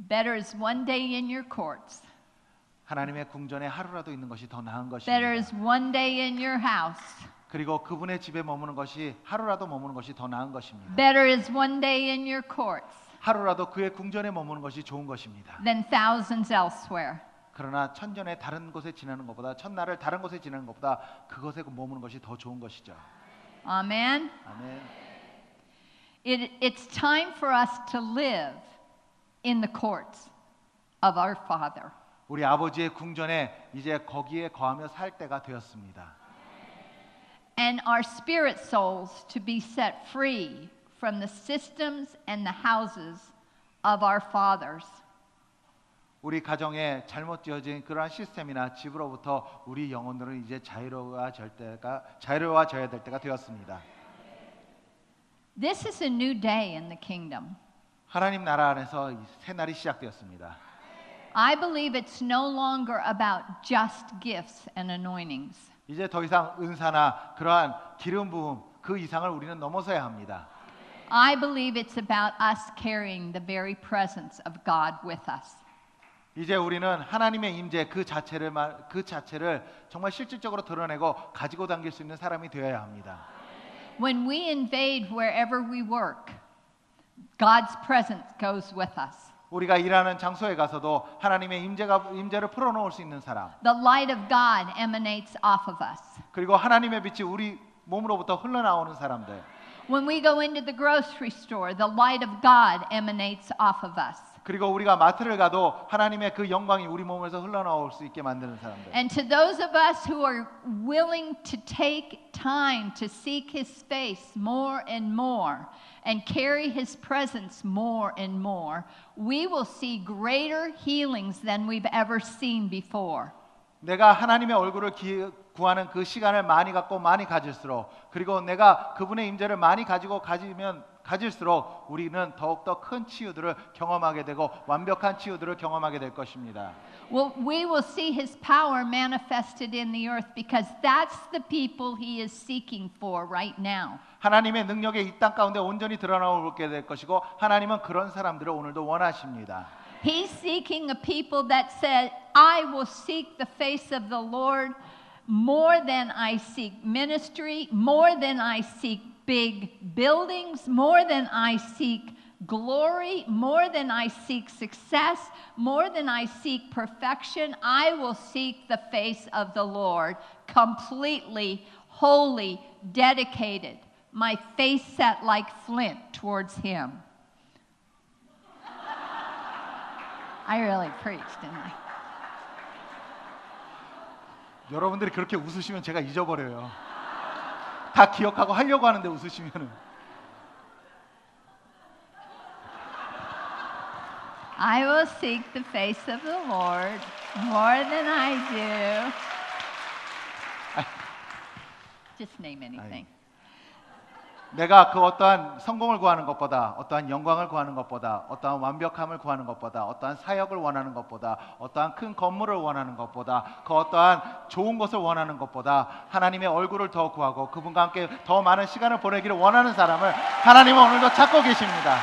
Better is one day in your courts. 하나님의 궁전에 하루라도 있는 것이 더 나은 것입니다. Better is one day in your house. 그리고 그분의 집에 머무는 것이 하루라도 머무는 것이 더 나은 것입니다. Better is one day in your courts 하루라도 그의 궁전에 머무는 것이 좋은 것입니다. than thousands elsewhere. 그러나 천전에 다른 곳에 지내는 것보다 첫날을 다른 곳에 지내는 것보다 그곳에 머무는 것이 더 좋은 것이죠. Amen. 아멘. It's time for us to live in the courts of our Father. 우리 아버지의 궁전에 이제 거기에 거하며 살 때가 되었습니다. And our spirit souls to be set free from the systems and the houses of our fathers. 우리 가정에 잘못 지어진 그러한 시스템이나 집으로부터 우리 영혼들은 이제 자유로워져야 될 때가 되었습니다. This is a new day in the kingdom. 하나님 나라 안에서 새 날이 시작되었습니다. I believe it's no longer about just gifts and anointings. 이제 더 이상 은사나 그러한 기름 부음 그 이상을 우리는 넘어서야 합니다. I believe it's about us carrying the very presence of God with us. 이제 우리는 하나님의 임재 그 자체를 정말 실질적으로 드러내고 가지고 당길 수 있는 사람이 되어야 합니다. When we invade wherever we work, God's presence goes with us. 우리가 일하는 장소에 가서도 하나님의 임재를 풀어놓을 수 있는 사람. The light of God emanates off of us. 그리고 하나님의 빛이 우리 몸으로부터 흘러나오는 사람들. When we go into the grocery store, the light of God emanates off of us. 그리고 우리가 마트를 가도 하나님의 그 영광이 우리 몸에서 흘러나올 수 있게 만드는 사람들. And to those of us who are willing to take time to seek His face more and more and carry His presence more and more, we will see greater healings than we've ever seen before. 내가 하나님의 얼굴을 구하는 그 시간을 많이 갖고 많이 가질수록, 그리고 내가 그분의 임재를 많이 가질수록 우리는 더욱더 큰 치유들을 경험하게 되고 완벽한 치유들을 경험하게 될 것입니다. Well, we will see His power manifested in the earth because that's the people He is seeking for right now. 하나님의 능력이 이 땅 가운데 온전히 드러나오게 될 것이고 하나님은 그런 사람들을 오늘도 원하십니다. He's seeking a people that said, I will seek the face of the Lord more than I seek ministry, more than I seek big buildings, more than I seek glory, more than I seek success, more than I seek perfection. I will seek the face of the Lord, completely, wholly, dedicated, my face set like flint towards Him. I really preached, didn't I? 여러분들이 그렇게 웃으시면 제가 잊어버려요. 다 기억하고 하려고 하는데 웃으시면은. I will seek the face of the Lord more than I do. Just name anything. 내가 그 어떠한 성공을 구하는 것보다, 어떠한 영광을 구하는 것보다, 어떠한 완벽함을 구하는 것보다, 어떠한 사역을 원하는 것보다, 어떠한 큰 건물을 원하는 것보다, 그 어떠한 좋은 것을 원하는 것보다 하나님의 얼굴을 더 구하고 그분과 함께 더 많은 시간을 보내기를 원하는 사람을 하나님은 오늘도 찾고 계십니다.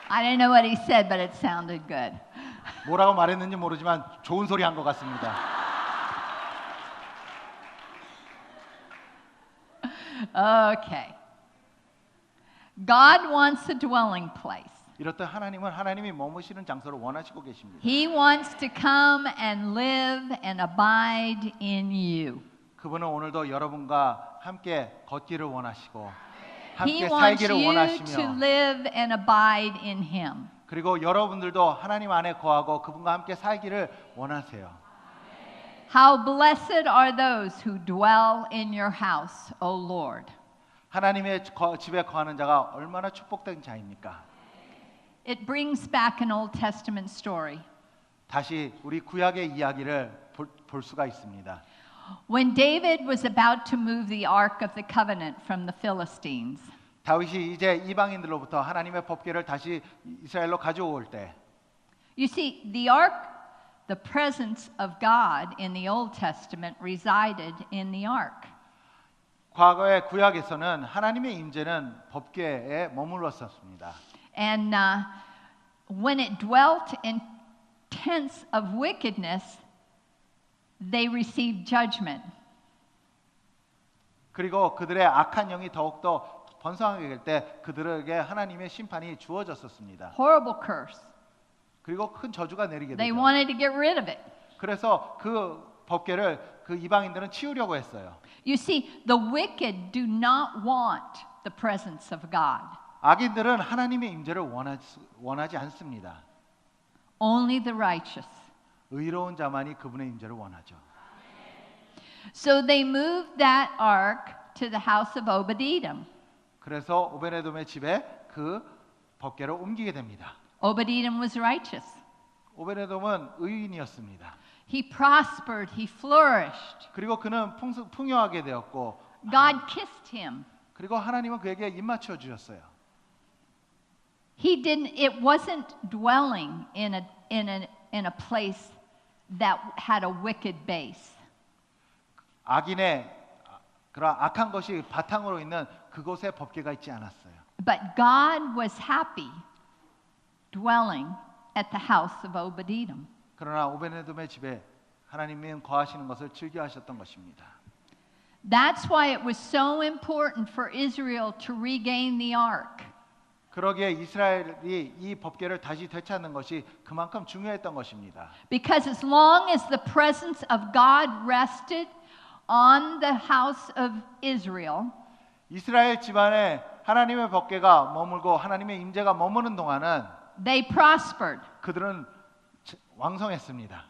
I don't know what he said, but it sounded good. 뭐라고 말했는지 모르지만 좋은 소리 한 것 같습니다. Okay. God wants a dwelling place. 이렇듯 하나님은 하나님이 머무시는 장소를 원하시고 계십니다. He wants to come and live and abide in you. 그분은 오늘도 여러분과 함께 걷기를 원하시고 He 함께 wants 살기를 you to 원하시며 live and abide in Him. 그리고 여러분들도 하나님 안에 거하고 그분과 함께 살기를 원하세요. How blessed are those who dwell in your house, O Lord. 하나님의 집에 거하는 자가 얼마나 축복된 자입니까? It brings back an Old Testament story. 다시 우리 구약의 이야기를 볼 수가 있습니다. When David was about to move the Ark of the Covenant from the Philistines, 다윗이 이제 이방인들로부터 하나님의 법궤를 다시 이스라엘로 가져올 때, you see, the Ark, the presence of God in the Old Testament resided in the Ark. 과거의 구약에서는 하나님의 임재는 법궤에 머물렀었습니다. And when it dwelt in tents of wickedness, they received judgment. 그리고 그들의 악한 영이 더욱더 번성하게 될 때 그들에게 하나님의 심판이 주어졌었습니다. Horrible curse. 그리고 큰 저주가 내리게 They 되죠. wanted to get rid of it. 그래서 그 법궤를 그 이방인들은 치우려고 했어요. You see, the wicked do not want the presence of God. 악인들은 하나님의 임재를 원하지 않습니다. Only the righteous. 의로운 자만이 그분의 임재를 원하죠. So they moved that ark to the house of Obed-Edom. 그래서 오베네돔의 집에 그 법궤를 옮기게 됩니다. Obed-Edom was righteous. 오베네돔은 의인이었습니다. He prospered, he flourished. 그리고 그는 풍요하게 되었고 God kissed him. 그리고 하나님은 그에게 입맞춰 주셨어요. It wasn't dwelling in a place that had a wicked base. 악인의 그런 악한 것이 바탕으로 있는 그곳에 법궤가 있지 않았어요. But God was happy dwelling at the house of Obed-Edom. 그러나 오베네돔의 집에 하나님은 거하시는 것을 즐겨하셨던 것입니다. That's why it was so important for Israel to regain the ark. 그러기에 이스라엘이 이 법궤를 다시 되찾는 것이 그만큼 중요했던 것입니다. Because as long as the presence of God rested on the house of Israel, 이스라엘 집안에 하나님의 법궤가 머물고 하나님의 임재가 머무는 동안은 they prospered. 그들은 왕성했습니다.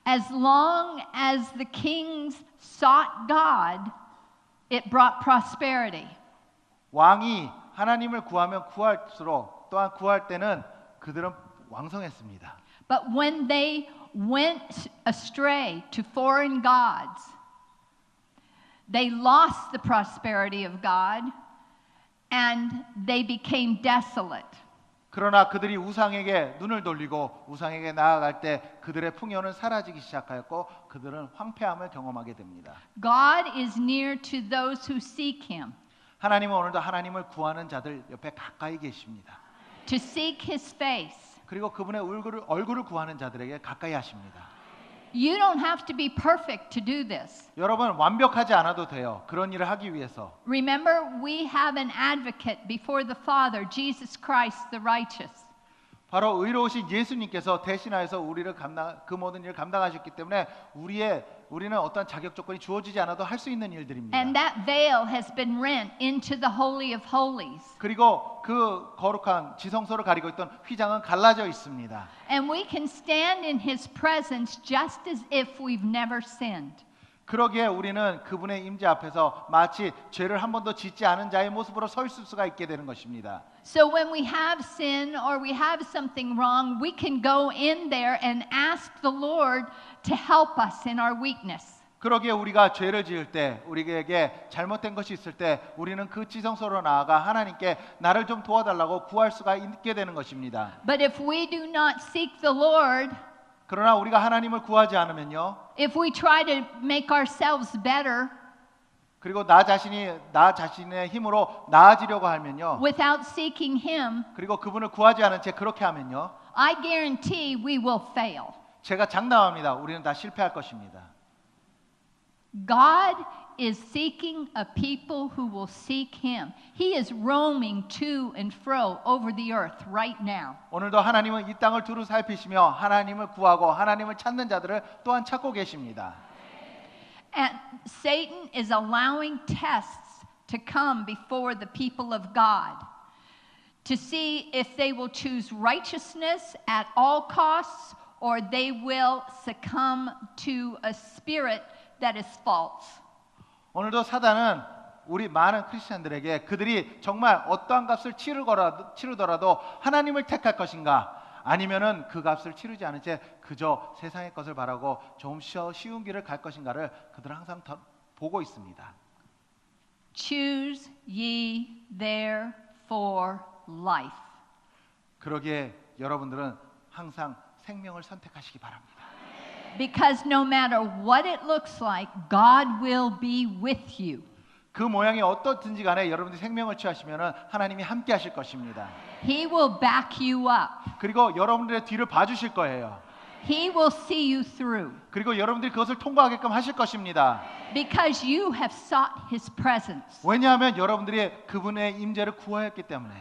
As long as the kings sought God, it brought prosperity. 왕이 하나님을 구하면 구할수록 또한 구할 때는 그들은 왕성했습니다. But when they went astray to foreign gods, they lost the prosperity of God and they became desolate. 그러나 그들이 우상에게 눈을 돌리고 우상에게 나아갈 때 그들의 풍요는 사라지기 시작하였고 그들은 황폐함을 경험하게 됩니다. God is near to those who seek him. 하나님은 오늘도 하나님을 구하는 자들 옆에 가까이 계십니다. To seek his face. 그리고 그분의 얼굴을 구하는 자들에게 가까이 하십니다. You don't have to be perfect to do this. 여러분 완벽하지 않아도 돼요. 그런 일을 하기 위해서. Remember, we have an advocate before the Father, Jesus Christ the righteous. 바로 의로우신 예수님께서 대신하여서 우리를 그 모든 일을 감당하셨기 때문에 우리는 어떤 자격 조건이 주어지지 않아도 할 수 있는 일들입니다. And that veil has been rent into the Holy of Holies. 그리고 그 거룩한 지성소를 가리고 있던 휘장은 갈라져 있습니다. And we can stand in his presence just as if we've never sinned. 그러기에 우리는 그분의 임재 앞에서 마치 죄를 한 번도 짓지 않은 자의 모습으로 서 있을 수가 있게 되는 것입니다. So when we have sin or we have something wrong, we can go in there and ask the Lord to help us in our weakness. 그러기에 우리가 죄를 지을 때, 우리에게 잘못된 것이 있을 때 우리는 그 지성소로 나아가 하나님께 나를 좀 도와달라고 구할 수가 있게 되는 것입니다. But if we do not seek the Lord, 그러나 우리가 하나님을 구하지 않으면요. if we try to make ourselves better, 그리고 나 자신의 힘으로 나아지려고 하면요. without seeking him, 그리고 그분을 구하지 않은 채 그렇게 하면요. I guarantee we will fail. 제가 장담합니다. 우리는 다 실패할 것입니다. God is seeking a people who will seek him. He is roaming to and fro over the earth right now. 오늘도 하나님은 이 땅을 두루 살피시며 하나님을 구하고 하나님을 찾는 자들을 또한 찾고 계십니다. And Satan is allowing tests to come before the people of God to see if they will choose righteousness at all costs or they will succumb to a spirit that is false. 오늘도 사단은 우리 많은 크리스천들에게 그들이 정말 어떠한 값을 치르더라도 하나님을 택할 것인가 아니면은 그 값을 치르지 않은 채 그저 세상의 것을 바라고 좀 쉬운 길을 갈 것인가를 그들은 항상 보고 있습니다. Choose ye therefore life. 그러기에 여러분들은 항상 생명을 선택하시기 바랍니다. Because no matter what it looks like, God will be with you. 그 모양이 어떻든지 간에 여러분들이 생명을 취하시면은 하나님이 함께 하실 것입니다. He will back you up. 그리고 여러분들의 뒤를 봐주실 거예요. He will see you through. 그리고 여러분들이 그것을 통과하게끔 하실 것입니다. Because you have sought His presence. 왜냐하면 여러분들이 그분의 임재를 구하였기 때문에.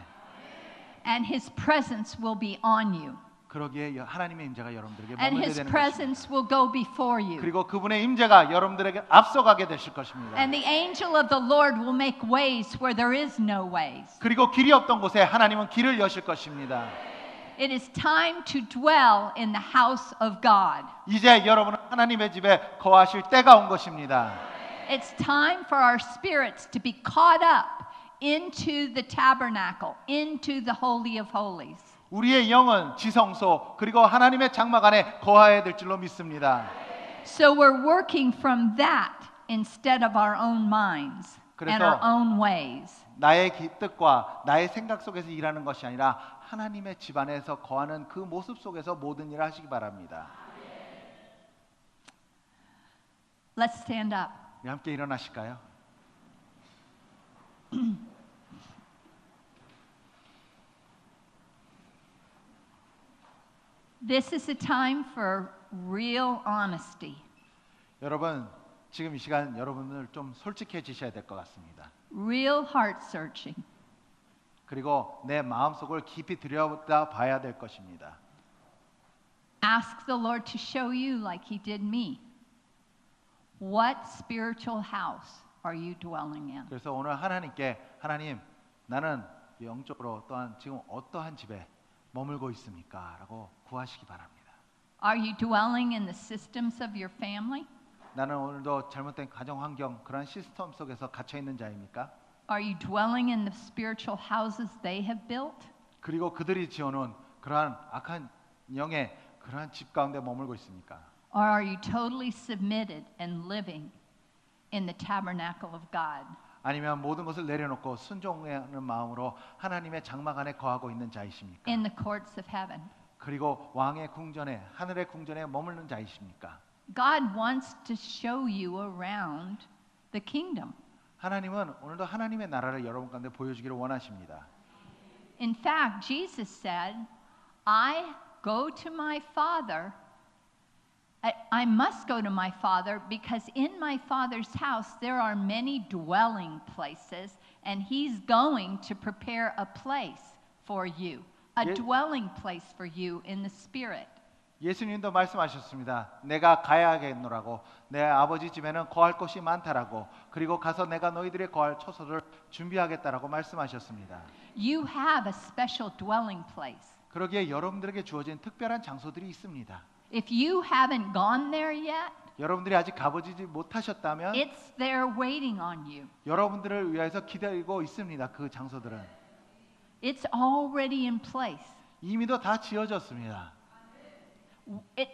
And His presence will be on you. 그러기에 하나님의 임재가 여러분들에게 And 머물게 His 되는 presence 것입니다. will go before you. 그리고 그분의 임재가 여러분들에게 앞서가게 되실 것입니다. And the angel of the Lord will make ways where there is no ways. 그리고 길이 없던 곳에 하나님은 길을 여실 것입니다. It is time to dwell in the house of God. 이제 여러분은 하나님의 집에 거하실 때가 온 것입니다. It's time for our spirits to be caught up into the tabernacle, into the Holy of Holies. 우리의 영은 지성소 그리고 하나님의 장막 안에 거하여야 될 줄로 믿습니다. So we're working from that instead of our own minds and our own ways. 나의 뜻과 나의 생각 속에서 일하는 것이 아니라 하나님의 집 안에서 거하는 그 모습 속에서 모든 일을 하시기 바랍니다. Let's stand up. 우리 함께 일어나실까요? This is a time for real honesty. 여러분, 지금 이 시간 여러분들 좀 솔직해지셔야 될 것 같습니다. Real heart searching. 그리고 내 마음속을 깊이 들여다 봐야 될 것입니다. Ask the Lord to show you like he did me. What spiritual house are you dwelling in? 그래서 오늘 하나님께 하나님 나는 영적으로 또한 지금 어떠한 집에 머물고 있습니까? 라고 구하시기 바랍니다. Are you dwelling in the systems of your family? 나는 오늘도 잘못된 가정 환경 그런 시스템 속에서 갇혀 있는 자입니까? Are you dwelling in the spiritual houses they have built? 그리고 그들이 지어놓은 그러한 악한 영의 그러한 집 가운데 머물고 있습니까? Or are you totally submitted and living in the tabernacle of God? 아니면 모든 것을 내려놓고 순종하는 마음으로 하나님의 장막 안에 거하고 있는 자이십니까? In the courts of heaven. 그리고 왕의 궁전에 하늘의 궁전에 머무는 자이십니까? God wants to show you around the kingdom. 하나님은 오늘도 하나님의 나라를 여러분 가운데 보여주기를 원하십니다. In fact, Jesus said, I go to my Father. I must go to my Father because in my Father's house there are many dwelling places and he's going to prepare a place for you. A dwelling place for you in the Spirit. 예수님도 말씀하셨습니다. 내가 가야겠노라고 내 아버지 집에는 거할 곳이 많다라고 그리고 가서 내가 너희들의 거할 처소를 준비하겠다라고 말씀하셨습니다. You have a special dwelling place. 그러기에 여러분들에게 주어진 특별한 장소들이 있습니다. If you haven't gone there yet, 여러분들이 아직 가보지 못하셨다면 it's there waiting on you. 여러분들을 위해서 기다리고 있습니다. 그 장소들은 It's already in place. 이미도 다 지어졌습니다.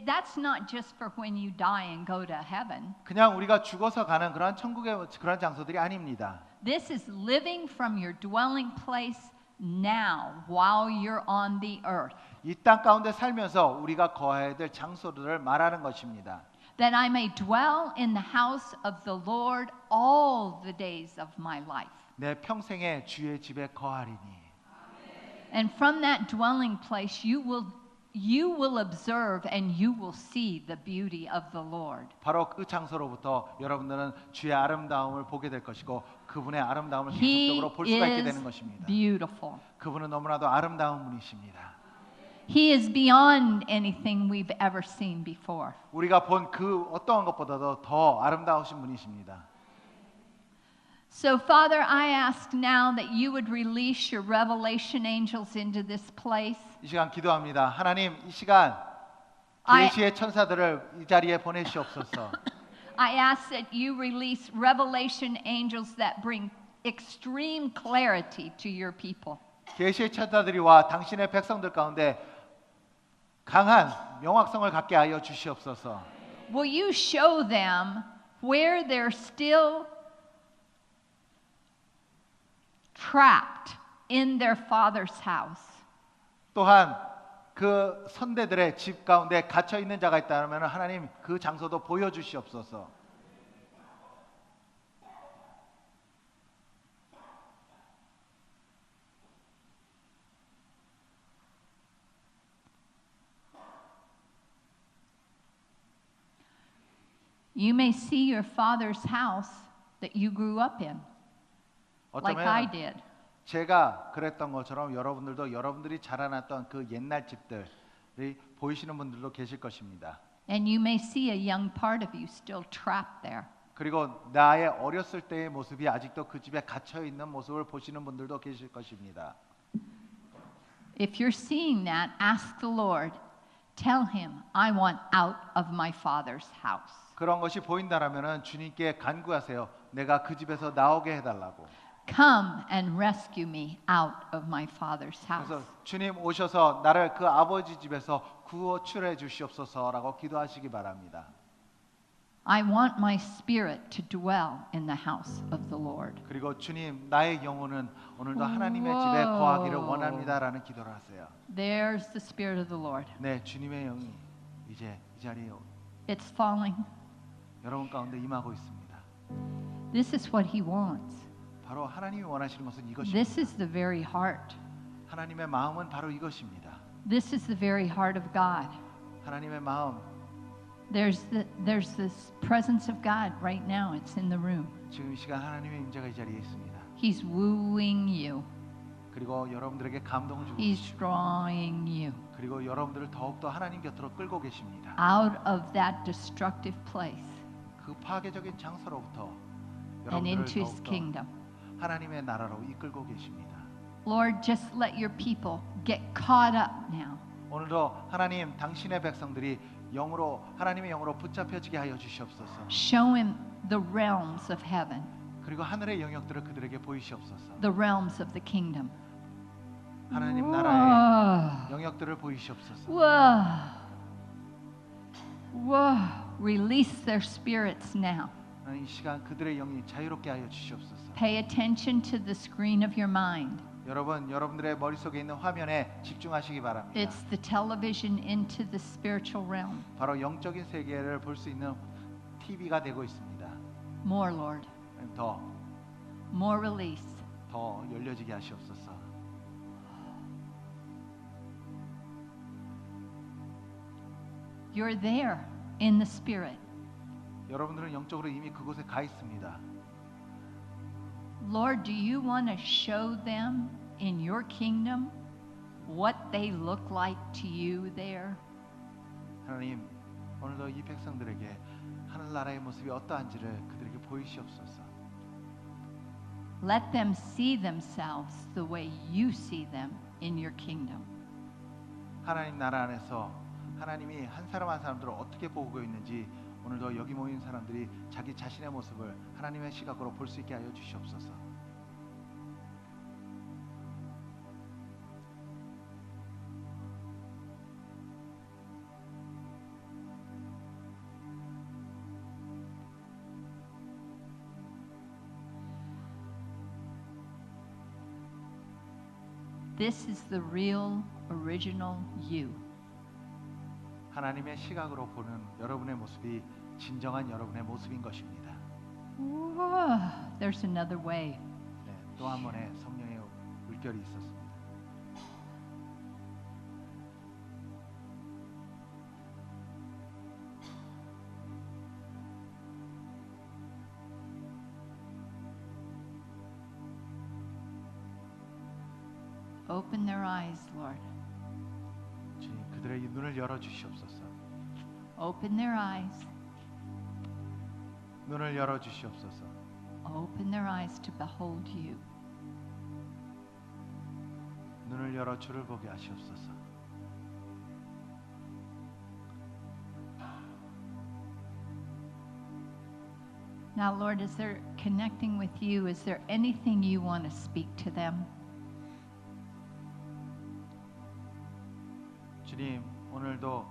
That's not just for when you die and go to heaven. 그냥 우리가 죽어서 가는 그런 천국의 그런 장소들이 아닙니다. This is living from your dwelling place now while you're on the earth. 이 땅 가운데 살면서 우리가 거해야 될 장소들을 말하는 것입니다. That I may dwell in the house of the Lord all the days of my life. 내 평생에 주의 집에 거하리니. And from that dwelling place you will observe and you will see the beauty of the Lord. 바로 그 장소로부터 여러분들은 주의 아름다움을 보게 될 것이고 그분의 아름다움을 He 계속적으로 볼 수가 있게 되는 is 것입니다. beautiful. 그분은 너무나도 아름다운 분이십니다. He is beyond anything we've ever seen before. 우리가 본 그 어떠한 것보다도 더 아름다우신 분이십니다. So, Father, I ask now that you would release your revelation angels into this place. 이 시간 기도합니다. 하나님, 이 시간 I- 계시의 천사들을 이 자리에 보내시옵소서. I ask that you release revelation angels that bring extreme clarity to your people. 계시의 천사들이 와 당신의 백성들 가운데 강한 명확성을 갖게 하여 주시옵소서. Will you show them where they're still trapped in their father's house? 또한 그 선대들의 집 가운데 갇혀 있는 자가 있다면 하나님 그 장소도 보여주시옵소서. You may see your father's house that you grew up in, like I 어쩌면 did. 제가 그랬던 것처럼 여러분들도 여러분들이 자라났던 그 옛날 집들이 보이시는 분들도 계실 것입니다. And you may see a young part of you still trapped there. 그리고 나의 어렸을 때의 모습이 아직도 그 집에 갇혀 있는 모습을 보시는 분들도 계실 것입니다. If you're seeing that, ask the Lord. Tell him, I want out of my father's house. 그런 것이 보인다라면은 주님께 간구하세요. 내가 그 집에서 나오게 해달라고. Come and rescue me out of my father's house. 그래서 주님 오셔서 나를 그 아버지 집에서 구출해 주시옵소서라고 기도하시기 바랍니다. I want my spirit to dwell in the house of the Lord. 그리고 주님 나의 영혼은 오늘도 하나님의 집에 거하기를 원합니다라는 기도를 하세요. There's the spirit of the Lord. 네, 주님의 영이 이제 이 자리에 It's falling. 여러분 가운데 임하고 있습니다. This is what he wants. 바로 하나님이 원하시는 것은 이것입니다. This is the very heart. 하나님의 마음은 바로 이것입니다. This is the very heart of God. 하나님의 마음 There's this presence of God right now. It's in the room. 지금 이 시간 하나님의 임재가 이 자리에 있습니다. He's wooing you. 그리고 여러분들에게 감동을 주고 He's 계십니다. drawing you 그리고 여러분들을 더욱더 하나님 곁으로 끌고 계십니다. out of that destructive place 그 파괴적인 장소로부터 and 여러분들을 into His 더욱더 kingdom. 하나님의 나라로 이끌고 계십니다. Lord, just let your people get caught up now. 오늘도 하나님 당신의 백성들이 영으로 하나님의 영으로 붙잡혀지게 하여 주시옵소서. Show him the realms of heaven, 그리고 하늘의 영역들을 그들에게 보이시옵소서. the realms of the kingdom. 하나님 나라의 영역들을 보이시옵소서. Whoa. Whoa. Release their spirits now. 하나님 이 시간 그들의 영이 자유롭게 하여 주시옵소서. Pay attention to the screen of your mind. 여러분, 여러분들의 머릿속에 있는 화면에 집중하시기 바랍니다. It's the television into the spiritual realm. 바로 영적인 세계를 볼 수 있는 TV가 되고 있습니다. More, Lord. 더 More release. 열려지게 하시옵소서. You're there in the spirit. 여러분들은 영적으로 이미 그곳에 가 있습니다. Lord, do you want to show them in your kingdom what they look like to you there? 하나님, 오늘도 이 백성들에게 하늘나라의 모습이 어떠한지를 그들에게 보이시옵소서. Let them see themselves the way you see them in your kingdom. 하나님 나라 안에서 하나님이 한 사람 한 사람들을 어떻게 보고 있는지 오늘도 여기 모인 사람들이 자기 자신의 모습을 하나님의 시각으로 볼 수 있게 하여 주시옵소서. This is the real, original you. 하나님의 시각으로 보는 여러분의 모습이 진정한 여러분의 모습인 것입니다. Whoa, there's another way. 네, 또 한 번의 성령의 물결이 있었습니다. Open their eyes, Lord. 주님, 그들의 눈을 열어 주시옵소서. Open their eyes. 눈을 열어 주시옵소서. Open their eyes to behold you. 눈을 열어 주를 보게 하시옵소서. Now, Lord, as they're connecting with you, is there anything you want to speak to them? 주님, 오늘도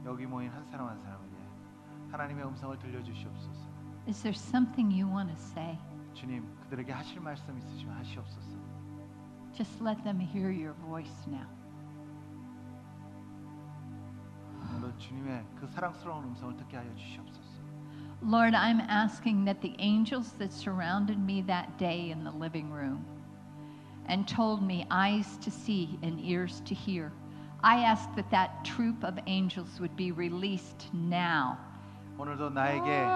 여기 모인 한 사람 한 사람에게 하나님의 음성을 들려주시옵소서. Is there something you want to say? 주님, 그들에게 하실 말씀 있으시면 하시옵소서. Just let them hear your voice now. 오늘도 주님의 그 사랑스러운 음성을 듣게 하여 주시옵소서. Lord, I'm asking that the angels that surrounded me that day in the living room and told me eyes to see and ears to hear, I ask that that troop of angels would be released now. 오늘도 나에게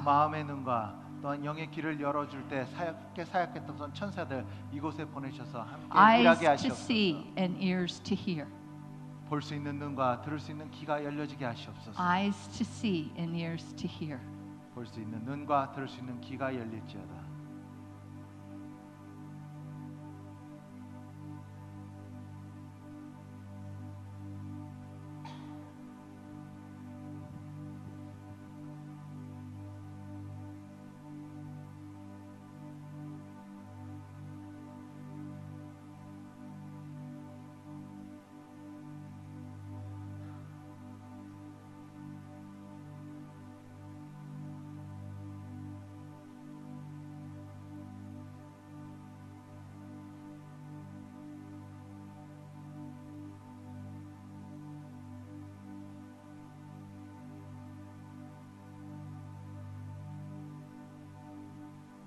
마음의 눈과 또한 영의 귀를 열어줄 때 사역했던 천사들 이곳에 보내셔서 함께 일하게 Eyes to 하시옵소서. see and ears to hear. 볼 수 있는 눈과 들을 수 있는 귀가 열려지게 하시옵소서. Eyes to see and ears to hear. 볼 수 있는 눈과 들을 수 있는 귀가 열릴지어다.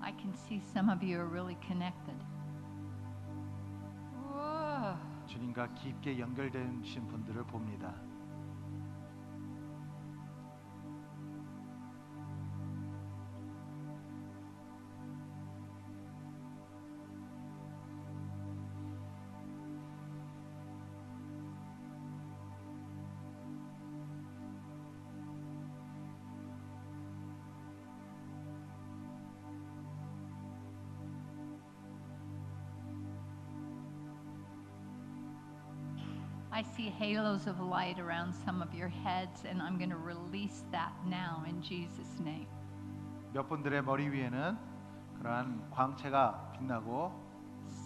I can see some of you are really connected. Whoa. 주님과 깊게 연결되신 분들을 봅니다. I see halos of light around some of your heads, and I'm going to release that now in Jesus' name. 몇 분들의 머리 위에는 그러한 광채가 빛나고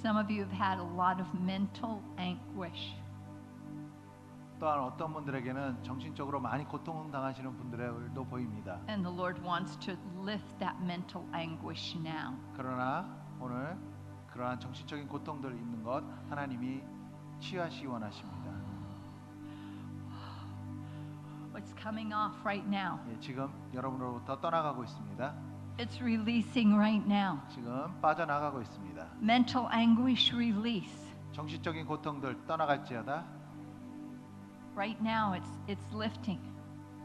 Some of you have had a lot of mental anguish. 또한 어떤 분들에게는 정신적으로 많이 고통당하시는 분들도 보입니다. And the Lord wants to lift that mental anguish now. 그러나 오늘 그러한 정신적인 고통들 있는 것 하나님이 치유하시기 원하십니다. What's coming off right now? 예, 지금 여러분으로부터 떠나가고 있습니다. It's releasing right now. 지금 빠져나가고 있습니다. Mental anguish release. 정신적인 고통들 떠나갈지어다. Right now it's lifting.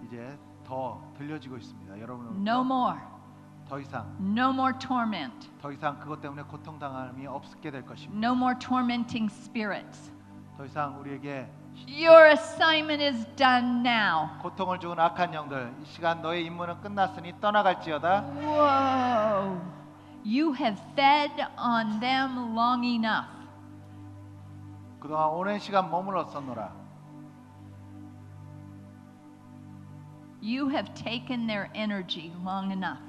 이제 더 들려지고 있습니다. 여러분으로부터 No more. 더 이상 No more torment. 더 이상 그것 때문에 고통당함이 없게 될 것입니다. No more tormenting spirits. 더 이상 우리에게 Your assignment is done now. 고통을 주는 악한 영들 이 시간 너의 임무는 끝났으니 떠나갈지어다. Whoa. You have fed on them long enough. 그동안 오랜 시간 머물렀었노라. You have taken their energy long enough.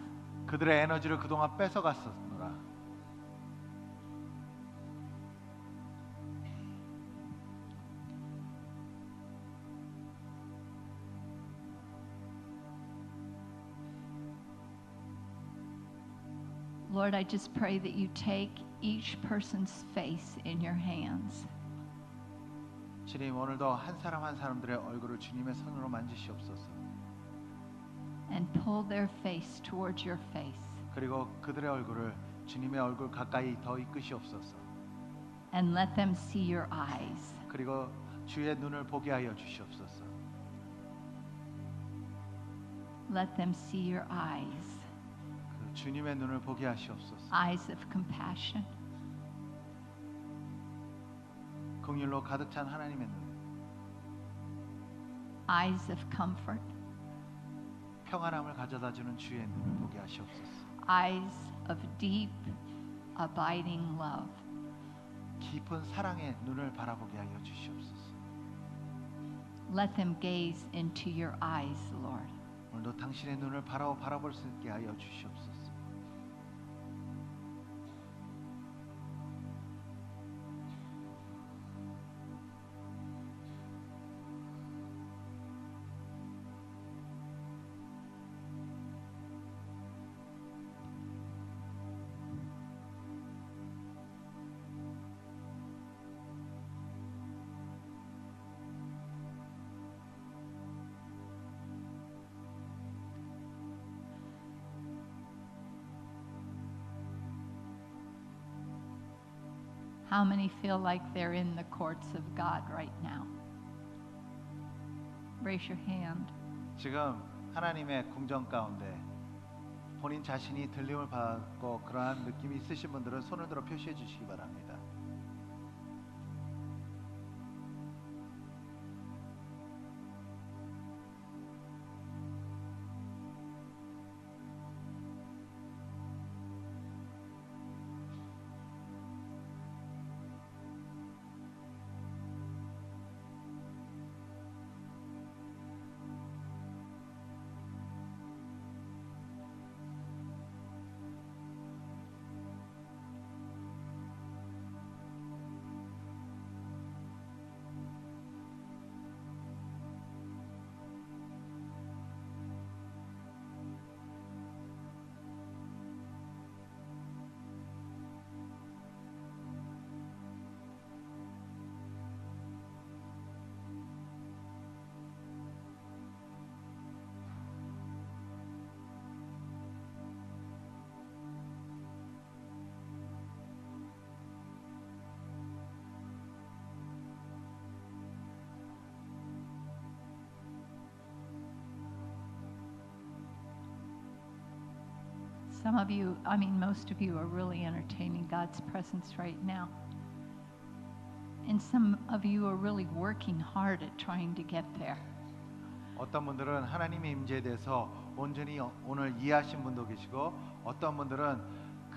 그들의 에너지를 그동안 뺏어갔었노라. Lord, I just pray that you take each person's face in your hands. 주님 오늘도 한 사람 한 사람들의 얼굴을 주님의 손으로 만지시옵소서. And pull their face towards your face. 그리고 그들의 얼굴을 주님의 얼굴 가까이 더 이끄시옵소서. And let them see your eyes. 그리고 주의 눈을 보게 하여 주시옵소서. Let them see your eyes. 그 주님의 눈을 보게 하시옵소서. Eyes of compassion. 긍휼로 가득 찬 하나님의 눈. Eyes of comfort. 평안함을 가져다 주는 주의 눈을 보게 하시옵소서. Eyes of deep, abiding love. 깊은 사랑의 눈을 바라보게 하여 주시옵소서. Let them gaze into your eyes, Lord. 오늘도 당신의 눈을 바라볼 수 있게 하여 주시옵소서. How many feel like they're in the courts of God right now? Raise your hand. 지금 하나님의 궁정 가운데 본인 자신이 들림을 받고 그러한 느낌이 있으신 분들은 손을 들어 표시해 주시기 바랍니다. Some of you, most of you are really entertaining God's presence right now. And some of you are really working hard at trying to get there. 어떤 분들은 하나님의 임재에 대해서 온전히 오늘 이해하신 분도 계시고 어떤 분들은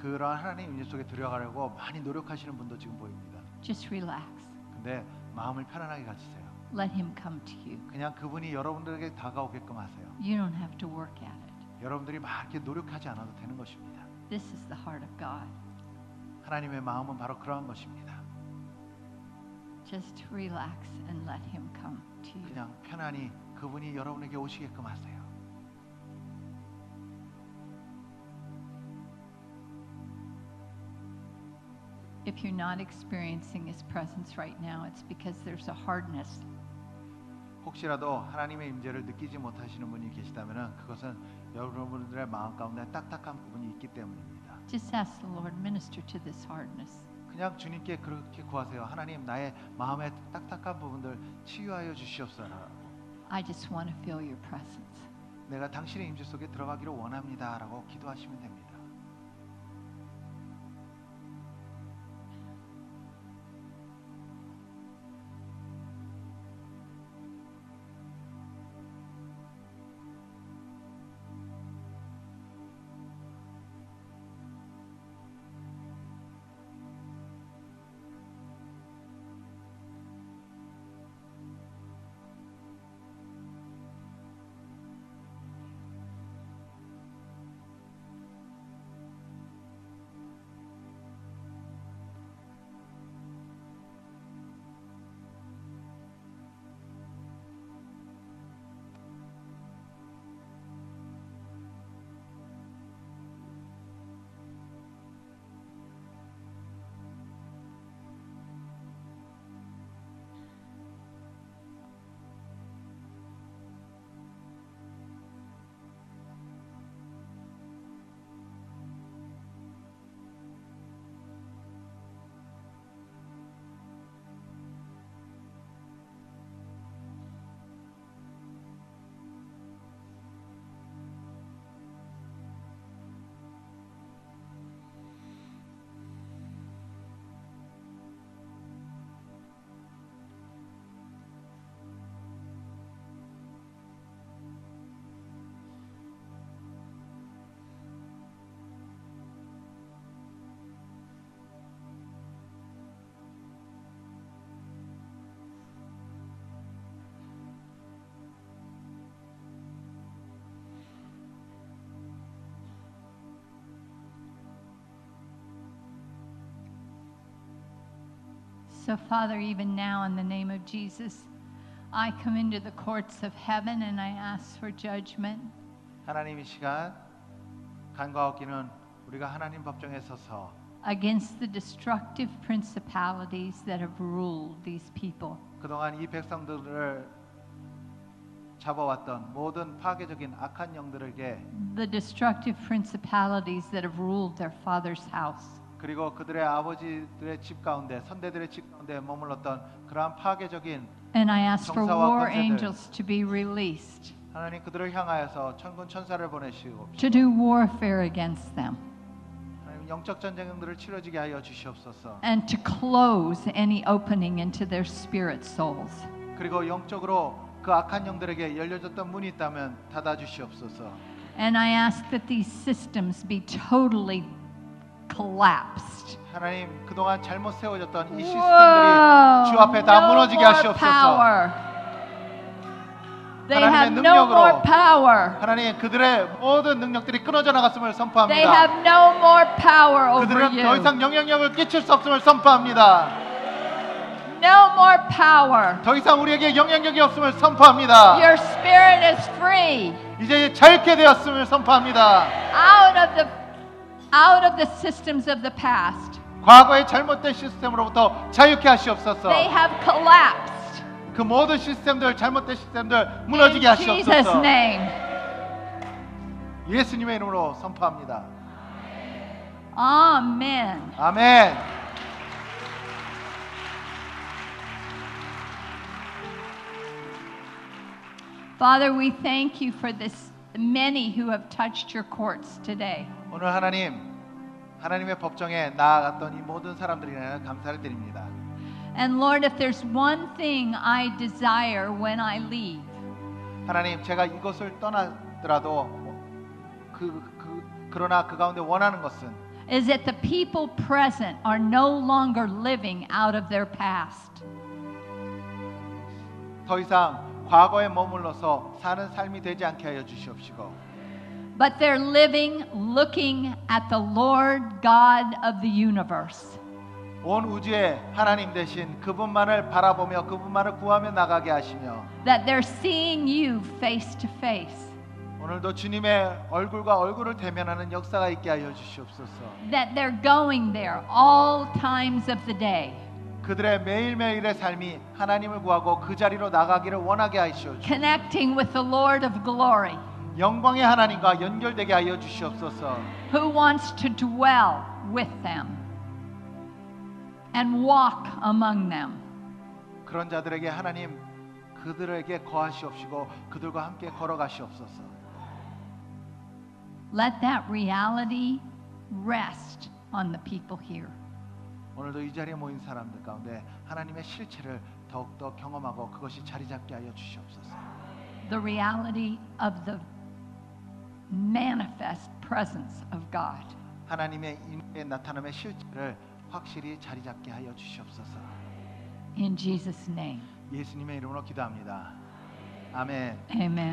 그런 하나님 임재 속에 들어가려고 많이 노력하시는 분도 지금 보입니다. Just relax. 근데 마음을 편안하게 가지세요. Let him come to you. 그냥 그분이 여러분들에게 다가오게끔 하세요. You don't have to work at it. 여러분들이 막 이렇게 노력하지 않아도 되는 것입니다. This is the heart of God. 하나님의 마음은 바로 그러한 것입니다. Just relax and let him come to you. 그냥 편안히 그분이 여러분에게 오시게끔 하세요. If you're not experiencing his presence right now, it's because there's a hardness. 혹시라도 하나님의 임재를 느끼지 못하시는 분이 계시다면 그것은 여러분들의 마음 가운데 딱딱한 부분이 있기 때문입니다. Just ask the Lord, minister to this hardness. 그냥 주님께 그렇게 구하세요. 하나님, 나의 마음의 딱딱한 부분들 치유하여 주시옵소서. I just want to feel your presence. 내가 당신의 임재 속에 들어가기를 원합니다라고 기도하시면 됩니다. So, Father, even now in the name of Jesus, I come into the courts of heaven and I ask for judgment. 하나님 이 시간 간과 없기는 우리가 하나님 법정에 서서 against the destructive principalities that have ruled these people. 그동안 이 백성들을 잡아왔던 모든 파괴적인 악한 영들에게 The destructive principalities that have ruled their father's house. 그리고 그들의 아버지들의 집 가운데 선대들의 집 가운데 머물렀던 그러한 파괴적인 And I ask for 정사와 war 권세들. angels to be released 하나님 그들을 향하여서 천군 천사를 보내시고 to do warfare against them 하나님 영적 전쟁들을 치러지게 하여 주시옵소서. and to close any opening into their spirit souls. 그리고 영적으로 그 악한 영들에게 열려졌던 문이 있다면 닫아 주시옵소서. And I ask that these systems be totally collapsed. 하나님 그동안 잘못 세워졌던 이 Whoa, 시스템들이 주 앞에 다 no 무너지게 more 하시옵소서. power. They 하나님의 have no 능력으로 more power. 하나님 그들의 모든 능력들이 끊어져 나갔음을 They 선포합니다. have no more power over 그들은 더 you. 이상 영향력을 끼칠 수 없음을 선포합니다. No more power. 더 이상 우리에게 영향력이 없음을 선포합니다. Your spirit is free 이제 자유케 되었음을 선포합니다. out of the systems of the past. 과거의 잘못된 시스템으로부터 자유케 하시옵소서. They have collapsed. 그 모든 시스템들 잘못된 시스템들 무너지게 In Jesus' 하시옵소서. name. 예수님의 이름으로 선포합니다. Amen. 아멘. Father, we thank you for this many who have touched your courts today. 오늘 하나님의 법정에 나아갔던 이 모든 사람들에 대한 감사를 드립니다. And Lord, if there's one thing I desire when I leave, 하나님, 제가 이곳을 떠나더라도 그러나 그 가운데 원하는 것은 is that the people present are no longer living out of their past. 더 이상 과거에 머물러서 사는 삶이 되지 않게 하여 주시옵시고 but they're living looking at the Lord God of the universe. 온 우주의 하나님 되신 그분만을 바라보며 그분만을 구하며 나가게 하시며 That they're seeing you face to face. 오늘도 주님의 얼굴과 얼굴을 대면하는 역사가 있게 하여 주시옵소서. That they're going there all times of the day. 그들의 매일매일의 삶이 하나님을 구하고 그 자리로 나가기를 원하게 하시옵소서. Connecting with the Lord of glory. 영광의 하나님과 연결되게 하여 주시옵소서. Who wants to dwell with them and walk among them. 그런 자들에게 하나님 그들에게 거하시옵시고 그들과 함께 걸어가시옵소서. Let that reality rest on the people here. 오늘도 이 자리에 모인 사람들 가운데 하나님의 실체를 더욱더 경험하고 그것이 자리 잡게 하여 주시옵소서. The reality of the manifest presence of God. 하나님의 임재 나타남의 실체를 확실히 자리 잡게 하여 주시옵소서. In Jesus' name. 예수님의 이름으로 기도합니다. 아멘. Amen.